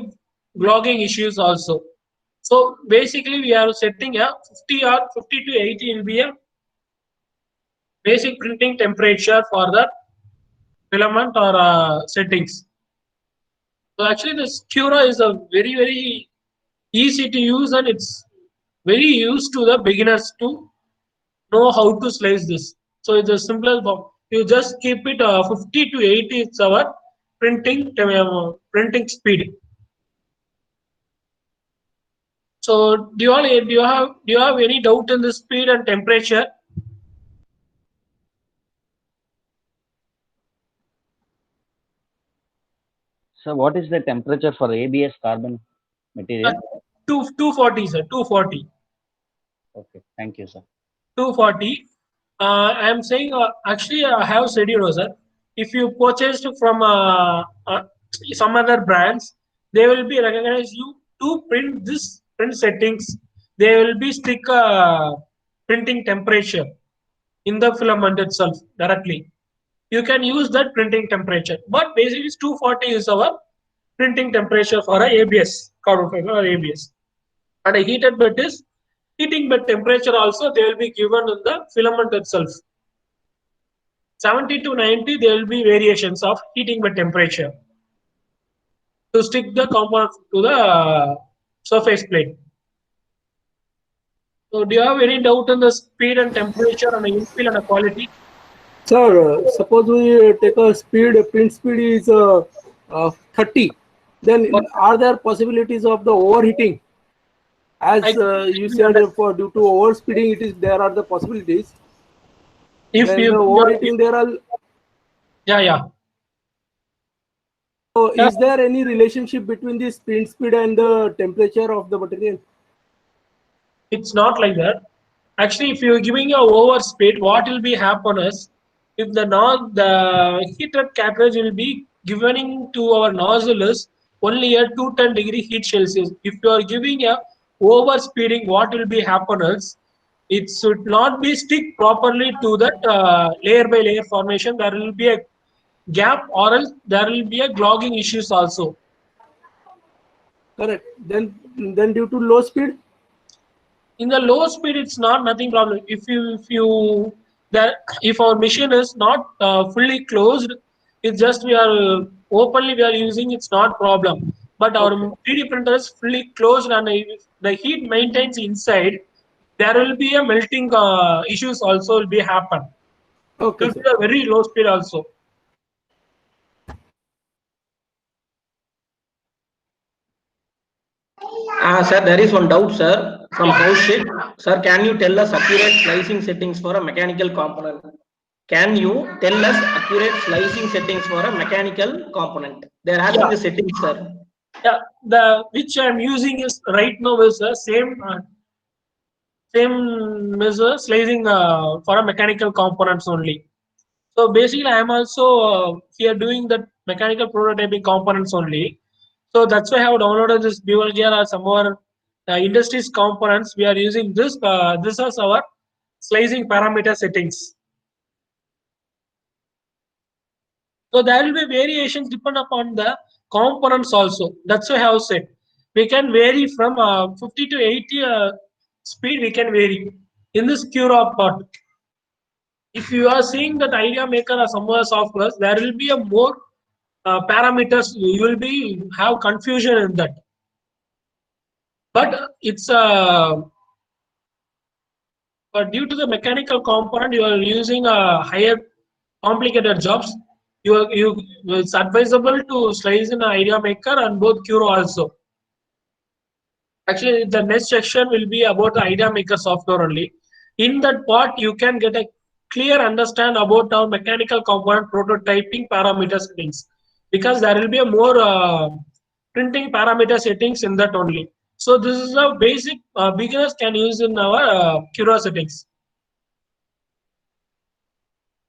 clogging issues also. So basically we are setting a 50 or 50 to 80 will be a basic printing temperature for the filament or settings. So actually this Cura is a very easy to use, and it's very used to the beginners to know how to slice this. So it's a simple form. You just keep it 50 to 80 is our printing speed. So do you have any doubt in the speed and temperature? So what is the temperature for ABS carbon material? 240, sir. 240. Okay, thank you, sir. 240. I am saying actually I have said, sir, if you purchased from some other brands, they will be recognize you to print this print settings. They will be stick printing temperature in the filament itself directly. You can use that printing temperature, but basically 240 is our printing temperature for a ABS carbon fiber or ABS. And a heated bed is heating bed temperature also they will be given in the filament itself. 70 to 90 there will be variations of heating bed temperature to stick the component to the surface plate. So do you have any doubt on the speed and temperature and the infill and the quality? Sir, suppose we take a speed, print speed is 30, then are there possibilities of the overheating? As you said, for due to overspeeding, there are the possibilities. If Then you the overheating there are. yeah. So is there any relationship between the print speed and the temperature of the material? It's not like that. Actually, if you're giving a over speed, what will be happen is if the heated cartridge will be given to our nozzle is only a 210-degree heat Celsius. If you are giving a over speeding, what will be happen is it should not be stick properly to that layer by layer formation. There will be a gap or else there will be a clogging issues also. Correct. Then due to low speed. In the low speed it's not nothing problem. If our machine is not fully closed, it's just we are openly we are using, it's not problem. But our 3D printer is fully closed and if the heat maintains inside, there will be a melting issues also will be happen. Okay, It will sir. be a very low speed also. Sir, there is one doubt, sir, from Kaushik. Sir, can you tell us accurate slicing settings for a mechanical component? Can you tell us accurate slicing settings for a mechanical component? They are asking the settings, sir. Yeah, the which I'm using is right now is the same measure slicing for a mechanical components only. So basically, I am also here doing the mechanical prototyping components only. So that's why I have downloaded this Beaver Gear or some more industries components. We are using this. This is our slicing parameter settings. So there will be variations depend upon the components also. That's why I have said we can vary from 50 to 80 speed. We can vary in this Cura part. If you are seeing that Idea Maker or some other software, there will be a more parameters. You will be have confusion in that. But it's but due to the mechanical component, you are using a higher complicated jobs. It's advisable to slice in Idea Maker and both Curo also. Actually, the next section will be about the Idea Maker software only. In that part, you can get a clear understand about our mechanical component prototyping parameter settings, because there will be a more printing parameter settings in that only. So this is a basic beginners can use in our Cura settings.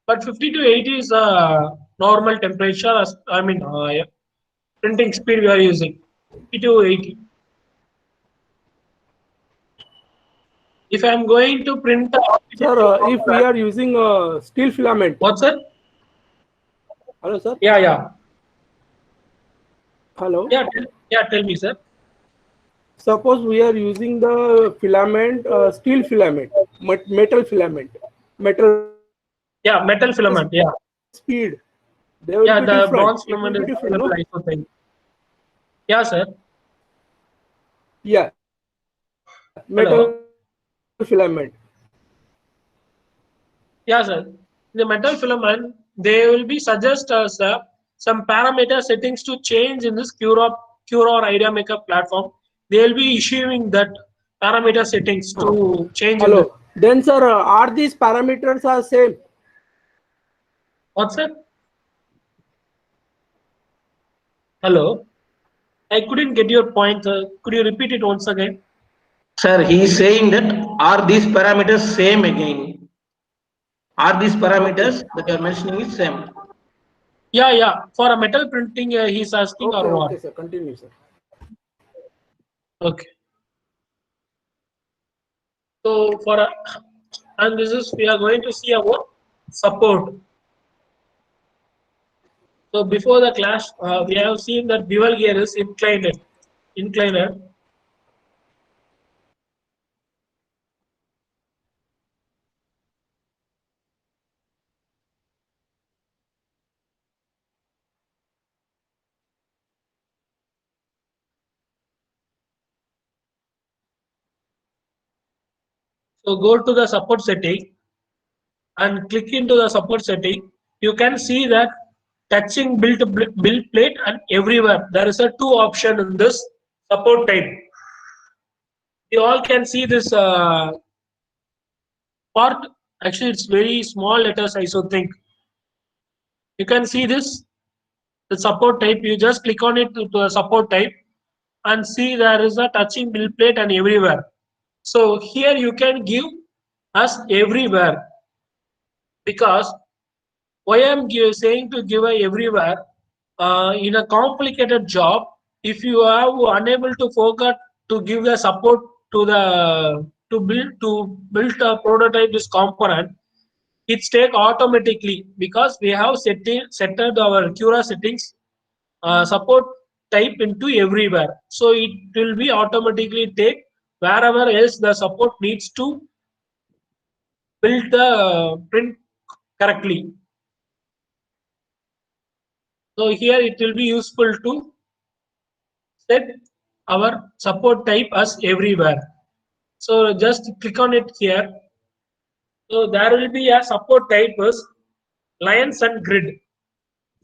But 50 to 80 is normal temperature. I mean, printing speed we are using 50 to 80. If I am going to print, Sir, if we are using steel filament. What, sir? Hello, sir. Yeah. Hello. Yeah. Tell me, sir. Suppose we are using the filament, steel filament, metal filament, metal. Yeah, metal filament. Yeah. Speed. They will be The different. bronze filament is Different, no? available, I think. Yeah, sir. Yeah. Metal filament. Yeah, sir. The metal filament, they will be suggest us some parameter settings to change in this Cura or Idea Maker platform. They will be issuing that parameter settings to change. Hello. Then, sir, are these parameters are same? What's that? Hello, I couldn't get your point. Could you repeat it once again? Sir, he is saying that are these parameters same again? Are these parameters that you are mentioning is same? Yeah. For a metal printing, he's asking Okay, or what? okay, sir. Continue, sir. Okay. So and this is we are going to see about support. So before the class, we have seen that bevel gear is inclined. So go to the support setting and click into the support setting. You can see that touching build plate and everywhere. There is a two option in this support type. You all can see this part. Actually, it's very small letters, I so think. You can see this, the support type. You just click on it to a support type and see there is a touching build plate and everywhere. So here you can give us everywhere, because why I'm saying to give a everywhere in a complicated job, if you are unable to forget to give the support to the to build a prototype this component, it's take automatically, because we have set our Cura settings support type into everywhere. So it will be automatically take wherever else the support needs to build the print correctly. So here it will be useful to set our support type as everywhere. So just click on it here. So there will be a support type as lines and grid.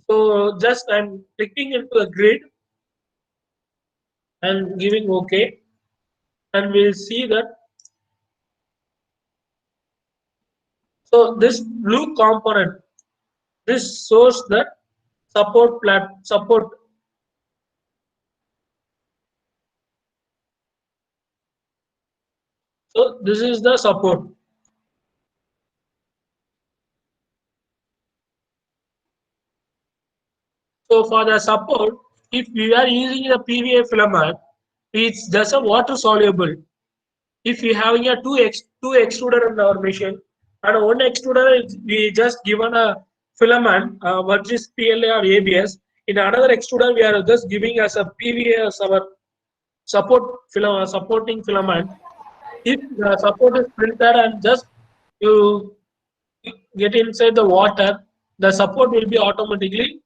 So just I'm clicking into the grid and giving OK, and we'll see that. So this blue component, this shows the support. So this is the support. So for the support, if we are using the PVA filament, it's just a water soluble. If we having a two extruder in our machine, and one extruder we just given a filament, what is PLA or ABS. In another extruder, we are just giving as a PVA as our supporting filament. If the support is printed and just you get inside the water, the support will be automatically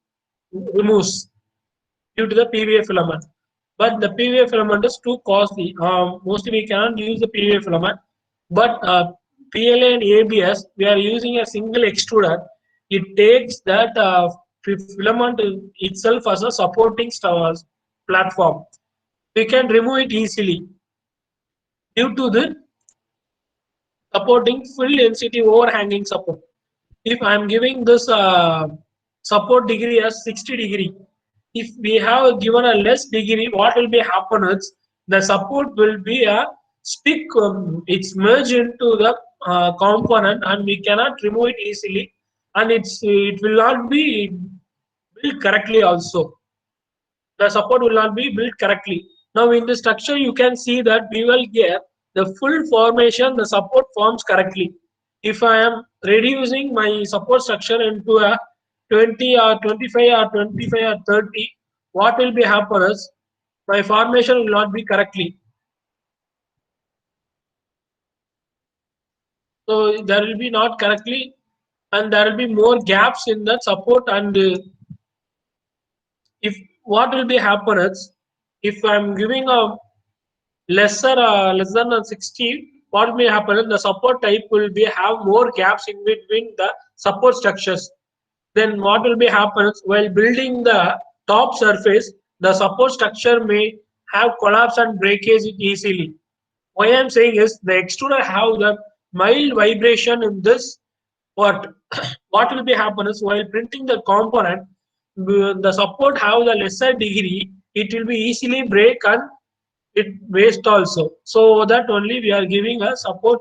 removes due to the PVA filament. But the PVA filament is too costly. Mostly we cannot use the PVA filament. But PLA and ABS, we are using a single extruder. It takes that filament itself as a supporting platform. We can remove it easily due to the supporting full density overhanging support. If I am giving this support degree as 60 degree, if we have given a less degree, what will be happen is the support will be a stick. It's merged into the component, and we cannot remove it easily, and it will not be built correctly also. The support will not be built correctly. Now in the structure you can see that we will get the full formation, the support forms correctly. If I am reducing my support structure into a 20 or 25 or 25 or 30, what will be happen is my formation will not be correctly. So there will be not correctly, and there will be more gaps in the support. And if what will be happen is, if I'm giving a less than 60, what may happen, the support type will be have more gaps in between the support structures. Then what will be happens while building the top surface, the support structure may have collapse and breakage easily. Why I'm saying is the extruder have the mild vibration in this. What what will be happen is while printing the component, the support have the lesser degree, it will be easily break and it waste also. So that only we are giving a support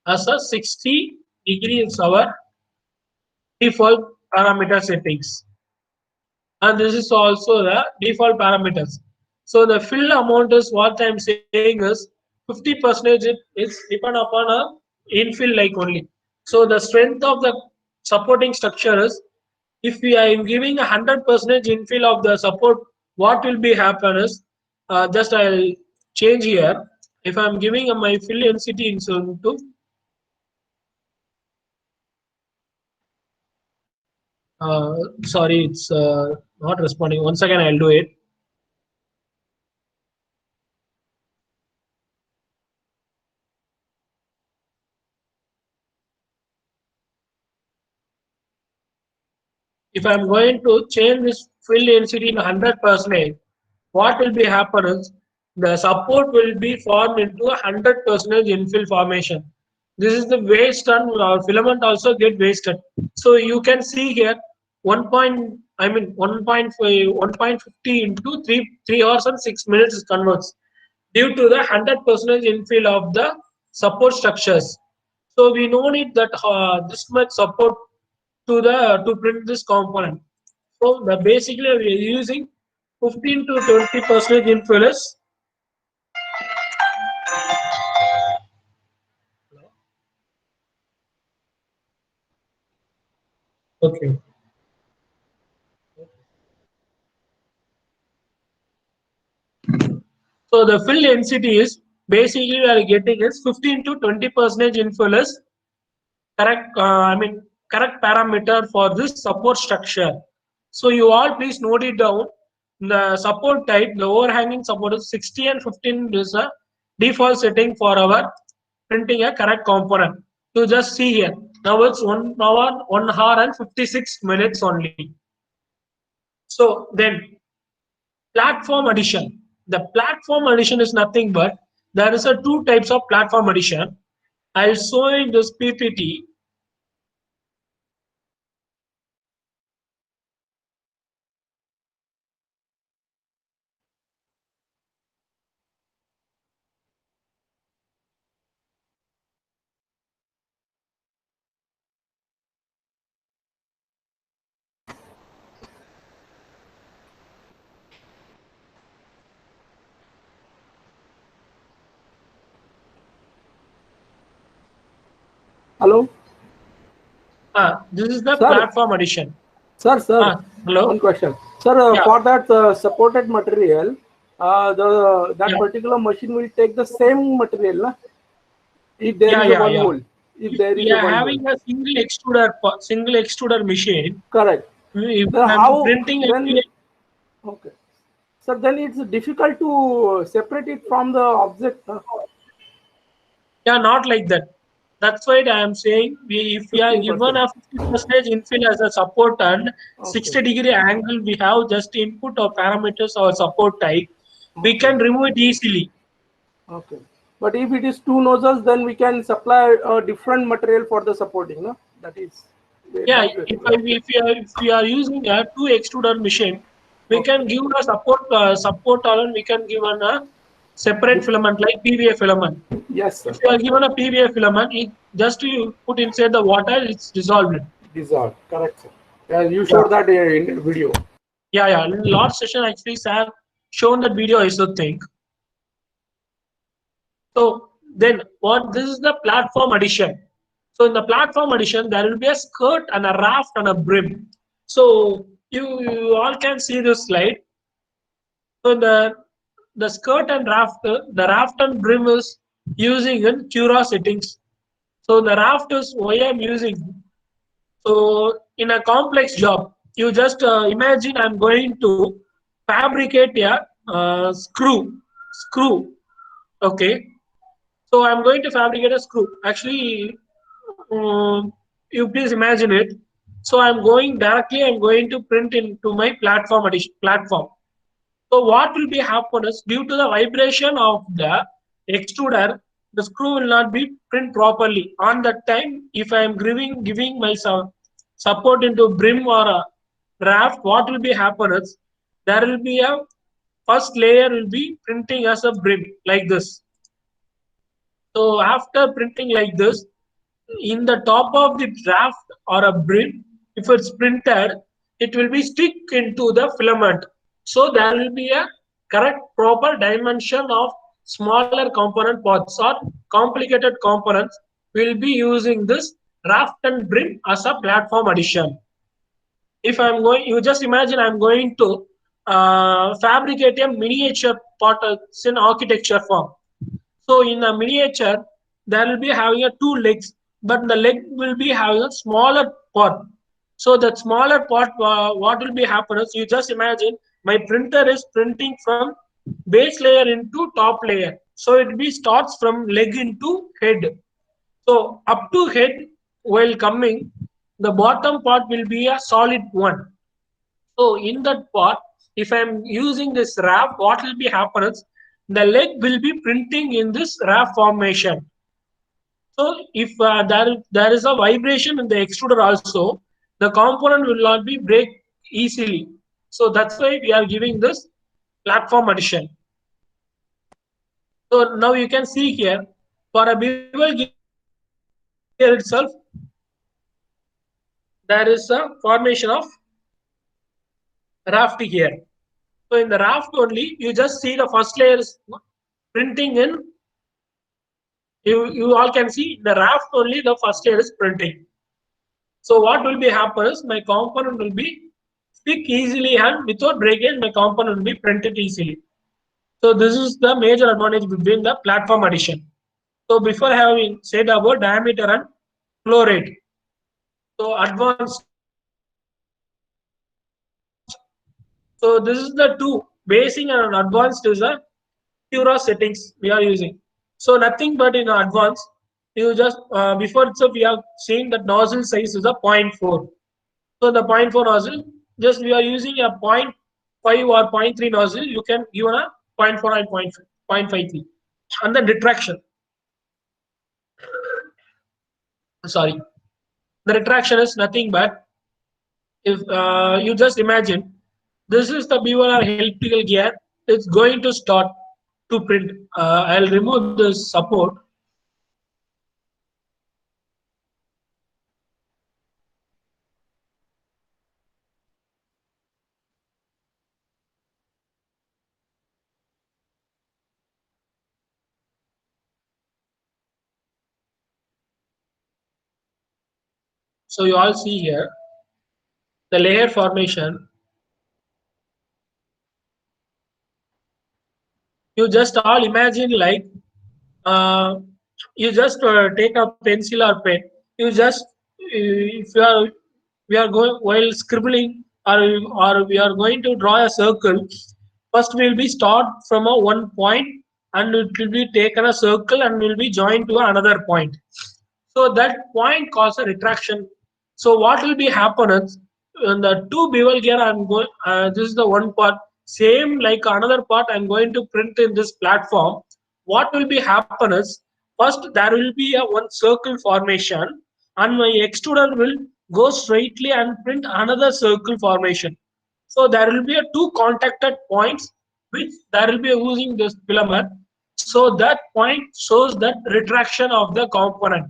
as a 60 degrees our default parameter settings. And this is also the default parameters. So the fill amount is what I'm saying is 50% is depend upon a infill like only. So the strength of the supporting structure is if we are giving 100% infill of the support, what will be happen is just I'll change here. If I'm giving my fill density into sorry, it's not responding. 1 second, I'll do it. If I'm going to change this fill density in 100%, what will be happen is the support will be formed into 100% infill formation. This is the waste and filament also get wasted. So you can see here 1.50 into 3 hours and 6 minutes is converts due to the 100% infill of the support structures. So we no need that this much support to print this component. So the basically we are using 15 to 20% infill. Okay. So the fill density is basically we are getting is 15 to 20% infill is correct. Correct parameter for this support structure. So you all please note it down. The support type, the overhanging support is 60 and 15 is a default setting for our printing a correct component. To just see here. Now it's 1 hour and 56 minutes only. So then platform addition. The platform addition is nothing but there is a two types of platform addition. I'll show in this PPT. Hello, This is the Sir. platform addition. sir. Hello. One question, sir. Yeah. For that supported material, that Yeah. particular machine will take the same material, na? If there is a one hole, if there is We a are one having hole, a single extruder machine. correct. If Then I'm how printing then? Okay, sir. Then it's difficult to separate it from the object. yeah, not like that. That's why I am saying if we are given 15%. a 50% infill as a support and 60-degree angle, we have just input or parameters or support type, we can remove it easily. Okay. But if it is two nozzles, then we can supply a different material for the supporting, no? That is. Yeah, if we are using a two extruder machine, we can give a support and we can give a separate filament like PVA filament. Yes, sir. If you are given a PVA filament, it just you put inside the water, it's dissolved. Dissolved. Correct, sir. Yeah, you showed that in the video. Yeah. In last session, actually, sir shown that video, I should think. So then, what this is the platform addition. So in the platform addition, there will be a skirt and a raft and a brim. So you all can see this slide. So the skirt and raft, the raft and brim is using in Cura settings. So the raft is why I'm using. So in a complex job, you just imagine I'm going to fabricate a screw. Okay. So I'm going to fabricate a screw. Actually, you please imagine it. So I'm going to print into my platform. So what will be happen is due to the vibration of the extruder, the screw will not be print properly. On that time, if I am giving my support into brim or a raft, what will be happen is there will be a first layer will be printing as a brim like this. So after printing like this, in the top of the draft or a brim, if it's printed, it will be stick into the filament. So there will be a correct proper dimension of smaller component parts or complicated components. Will be using this raft and brim as a platform addition. If I'm going, you just imagine I'm going to fabricate a miniature part in architecture form. So in a miniature, there will be having a two legs, but the leg will be having a smaller part. So that smaller part, what will be happening is you just imagine my printer is printing from base layer into top layer. So it be starts from leg into head. So up to head while coming, the bottom part will be a solid one. So in that part, if I'm using this wrap, what will be happening is the leg will be printing in this wrap formation. So if there is a vibration in the extruder also, the component will not be break easily. So that's why we are giving this platform addition. So now you can see here for a bevel gear itself, there is a formation of raft here. So in the raft only, you just see the first layer is printing in. You all can see the raft only the first layer is printing. So what will be happen is my component will be stick easily and without breakage my component will be printed easily. So this is the major advantage between the platform addition. So before having said about diameter and flow rate. So advanced. So this is the two basic and advanced is a Cura settings we are using. So nothing but in advanced, you just before itself we have seen that nozzle size is a 0.4. So the 0.4 nozzle, just we are using a 0.5 or 0.3 nozzle, you can give a 0.4 and 0.53. And then retraction. Sorry. The retraction is nothing but if you just imagine this is the bevel or helical gear, it's going to start to print. I'll remove this support. So you all see here the layer formation. You just all imagine like you just take a pencil or pen. You just if you are we are going while scribbling or we are going to draw a circle. First we will be start from a one point and it will be taken a circle and will be joined to another point. So that point causes a retraction. So what will be happen is in the two bevel gear I'm going. This is the one part. Same like another part I'm going to print in this platform. What will be happen is first there will be a one circle formation and my extruder will go straightly and print another circle formation. So there will be a two contacted points which there will be using this filament. So that point shows that retraction of the component.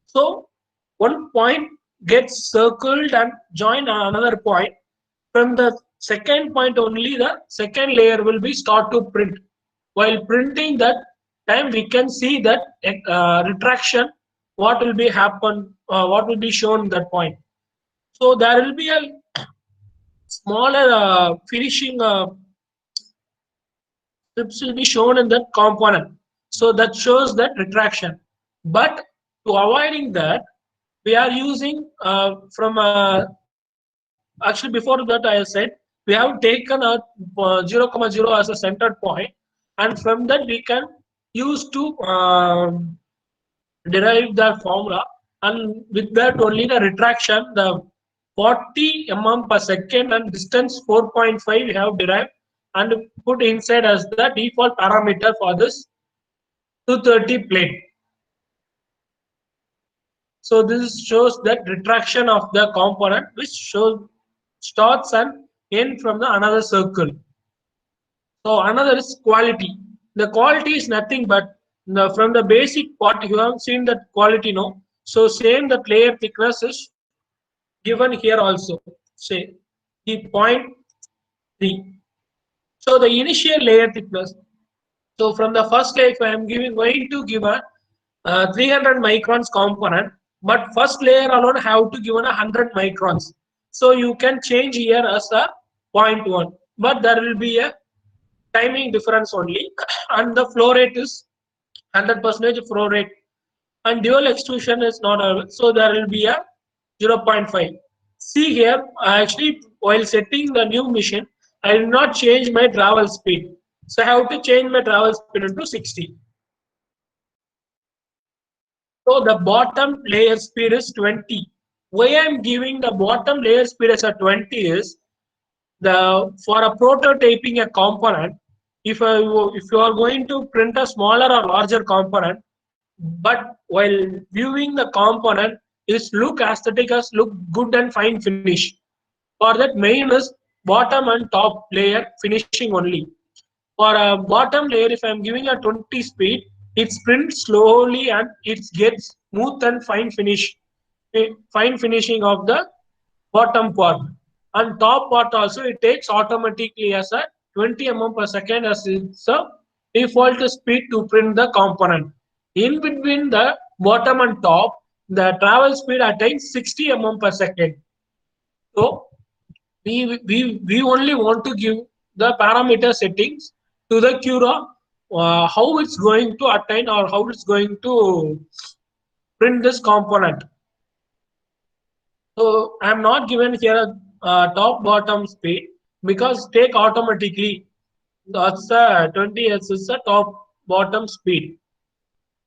So one point gets circled and joined on another point. From the second point only the second layer will be start to print. While printing that time we can see that retraction what will be happen what will be shown that point. So there will be a smaller finishing strips will be shown in that component. So that shows that retraction. But to avoiding that, we are using from actually before that I said we have taken a 0,0 as a centered point, and from that we can use to derive the formula, and with that only the retraction the 40 mm per second and distance 4.5 we have derived and put inside as the default parameter for this 230 plate. So this shows that retraction of the component, which shows starts and end from the another circle. So another is quality. The quality is nothing but from the basic part you have seen that quality, no. So same that layer thickness is given here also. Say the point 3. So the initial layer thickness. So from the first layer, if I am going to give a 300 microns component, but first layer alone have to given 100 microns. So you can change here as a 0.1, but there will be a timing difference only, and the flow rate is 100% flow rate, and dual extrusion is not available, so there will be a 0.5. See here, actually while setting the new machine, I did not change my travel speed, so I have to change my travel speed into 60. So the bottom layer speed is 20. Why I am giving the bottom layer speed as a 20 is for a prototyping a component, if you are going to print a smaller or larger component, but while viewing the component is look aesthetic as look good and fine finish. For that main is bottom and top layer finishing only. For a bottom layer, if I am giving a 20 speed, it sprints slowly and it gets smooth and fine finish, fine finishing of the bottom part. And top part also it takes automatically as a 20 mm per second as it's a default speed to print the component. In between the bottom and top, the travel speed attains 60 mm per second. So we only want to give the parameter settings to the Cura, how it's going to attain or how it's going to print this component. So I'm not given here a top bottom speed because take automatically that's the 20 Hz is the top bottom speed.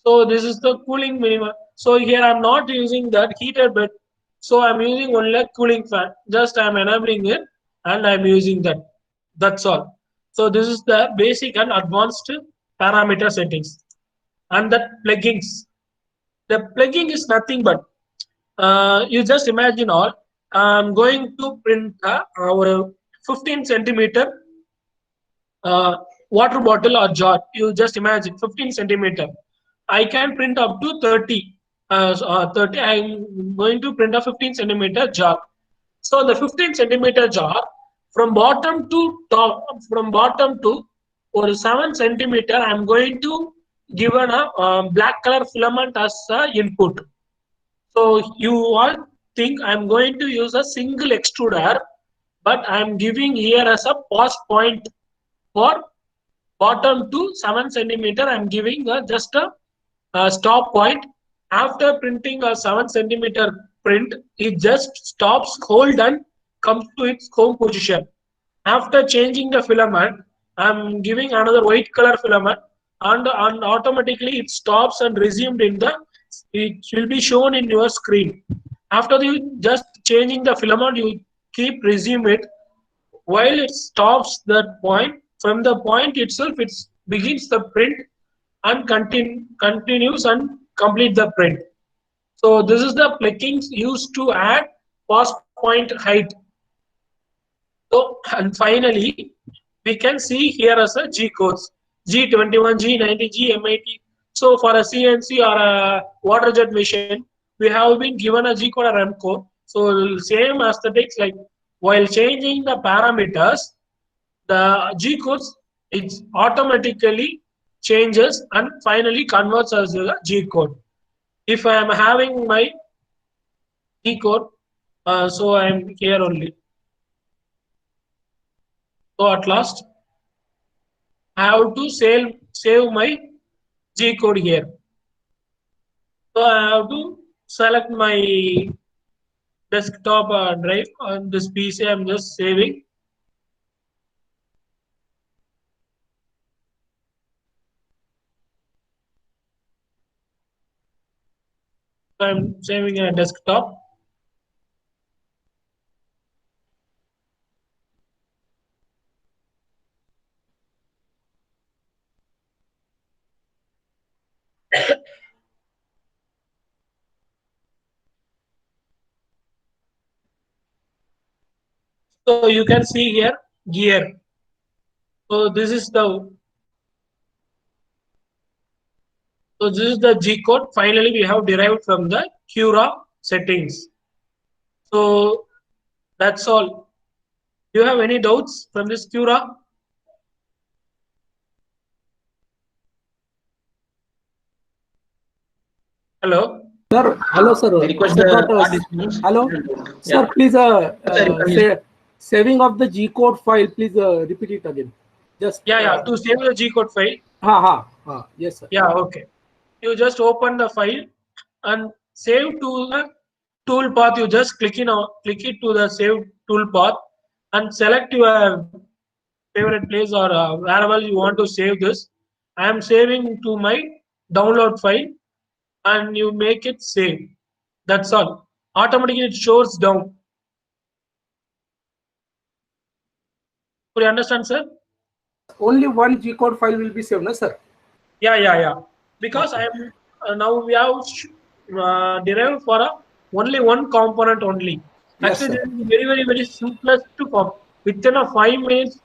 So this is the cooling minimum. So here I'm not using that heated bed. So I'm using only a cooling fan. Just I'm enabling it and I'm using that. That's all. So this is the basic and advanced parameter settings. And the plugins. The plugin is nothing but you just imagine all. I'm going to print our 15 centimeter water bottle or jar. You just imagine 15 centimeter. I can print up to 30. 30. I'm going to print a 15 centimeter jar. So the 15 centimeter jar from bottom to top, from bottom to or 7 centimeter, I'm going to given a black color filament as input. So you all think I'm going to use a single extruder, but I'm giving here as a pause point for bottom to 7 centimeter. I'm giving just a stop point. After printing a 7 centimeter print, it just stops, hold and comes to its home position. After changing the filament, I'm giving another white color filament and automatically it stops and resumed in the, it will be shown in your screen. After you just changing the filament, you keep resume it. While it stops that point, from the point itself, it begins the print and continues and complete the print. So this is the pluggings used to add pass point height. So and finally, we can see here as a G codes G21, G90, G80. So for a CNC or a water jet machine, we have been given a G code or M code. So same aesthetics like while changing the parameters, the G codes it automatically changes and finally converts as a G code. If I am having my G code, so I am here only. So at last, I have to save my G code here. So I have to select my desktop drive on this PC. I'm just saving. So I'm saving a desktop. So you can see here gear. So this is the G code. Finally, we have derived from the Cura settings. So that's all. Do you have any doubts from this Cura? Hello. Sir, hello, sir. I request Sir, the not, participants. hello, Yeah. sir. Please, Sir, you can saving of the G code file. Please repeat it again. Just Yeah. To save the G code file. yes, sir. Yeah. Okay. You just open the file and save to the tool path. You just click it to the save tool path and select your favorite place or wherever you want to save this. I am saving to my download file and you make it save. That's all. Automatically it shows down. Could you understand, sir? Only one G code file will be saved, no, sir? Yeah. Because Okay. I am now we have derived for only one component only. Yes, Actually, sir. this is very simplest to within a 5 minutes,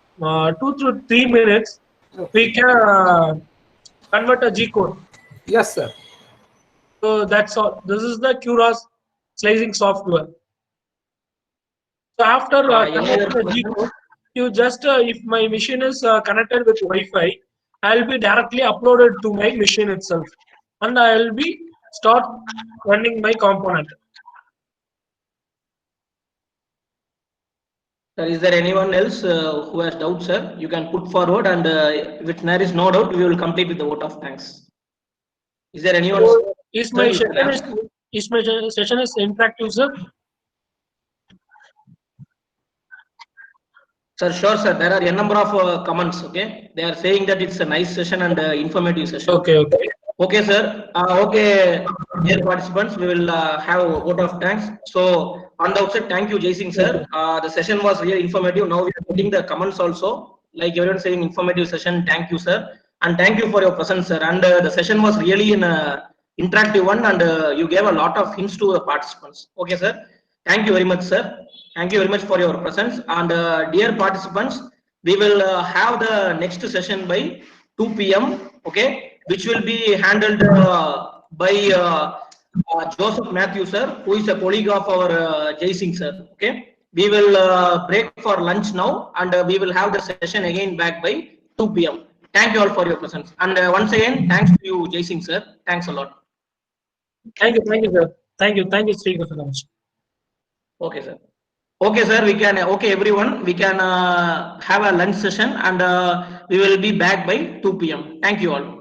2 to 3 minutes, we Okay. can convert a G code. Yes, sir. So that's all. This is the Curas slicing software. So after any converting other the G questions? code, you just if my machine is connected with Wi-Fi, I'll be directly uploaded to my machine itself, and I'll be start running my component. Sir, is there anyone else who has doubts, sir? You can put forward, and if there is no doubt, we will complete with the vote of thanks. Is there anyone? So is Sir, my you can ask. session is interactive, sir? Sir, sure, sir. There are a number of comments. Okay, they are saying that it's a nice session and informative session. Okay. Okay, sir. Okay, dear participants, we will have a vote of thanks. So, on the outset, thank you, Jaising sir. The session was really informative. Now we are getting the comments also. Like everyone saying, informative session. Thank you, sir, and thank you for your presence, sir. And the session was really an interactive one, and you gave a lot of hints to the participants. Okay, sir. Thank you very much, sir. Thank you very much for your presence. And dear participants, we will have the next session by 2 p.m. Okay, which will be handled by Joseph Matthew sir, who is a colleague of our Jai Singh sir. Okay, we will break for lunch now, and we will have the session again back by 2 p.m. Thank you all for your presence, and once again, thanks to you, Jai Singh sir. Thanks a lot. Thank you, sir. Thank you, Sri Gopinath. Okay, sir. Okay, sir. We can. Okay, everyone. We can have a lunch session, and we will be back by 2 p.m. Thank you all.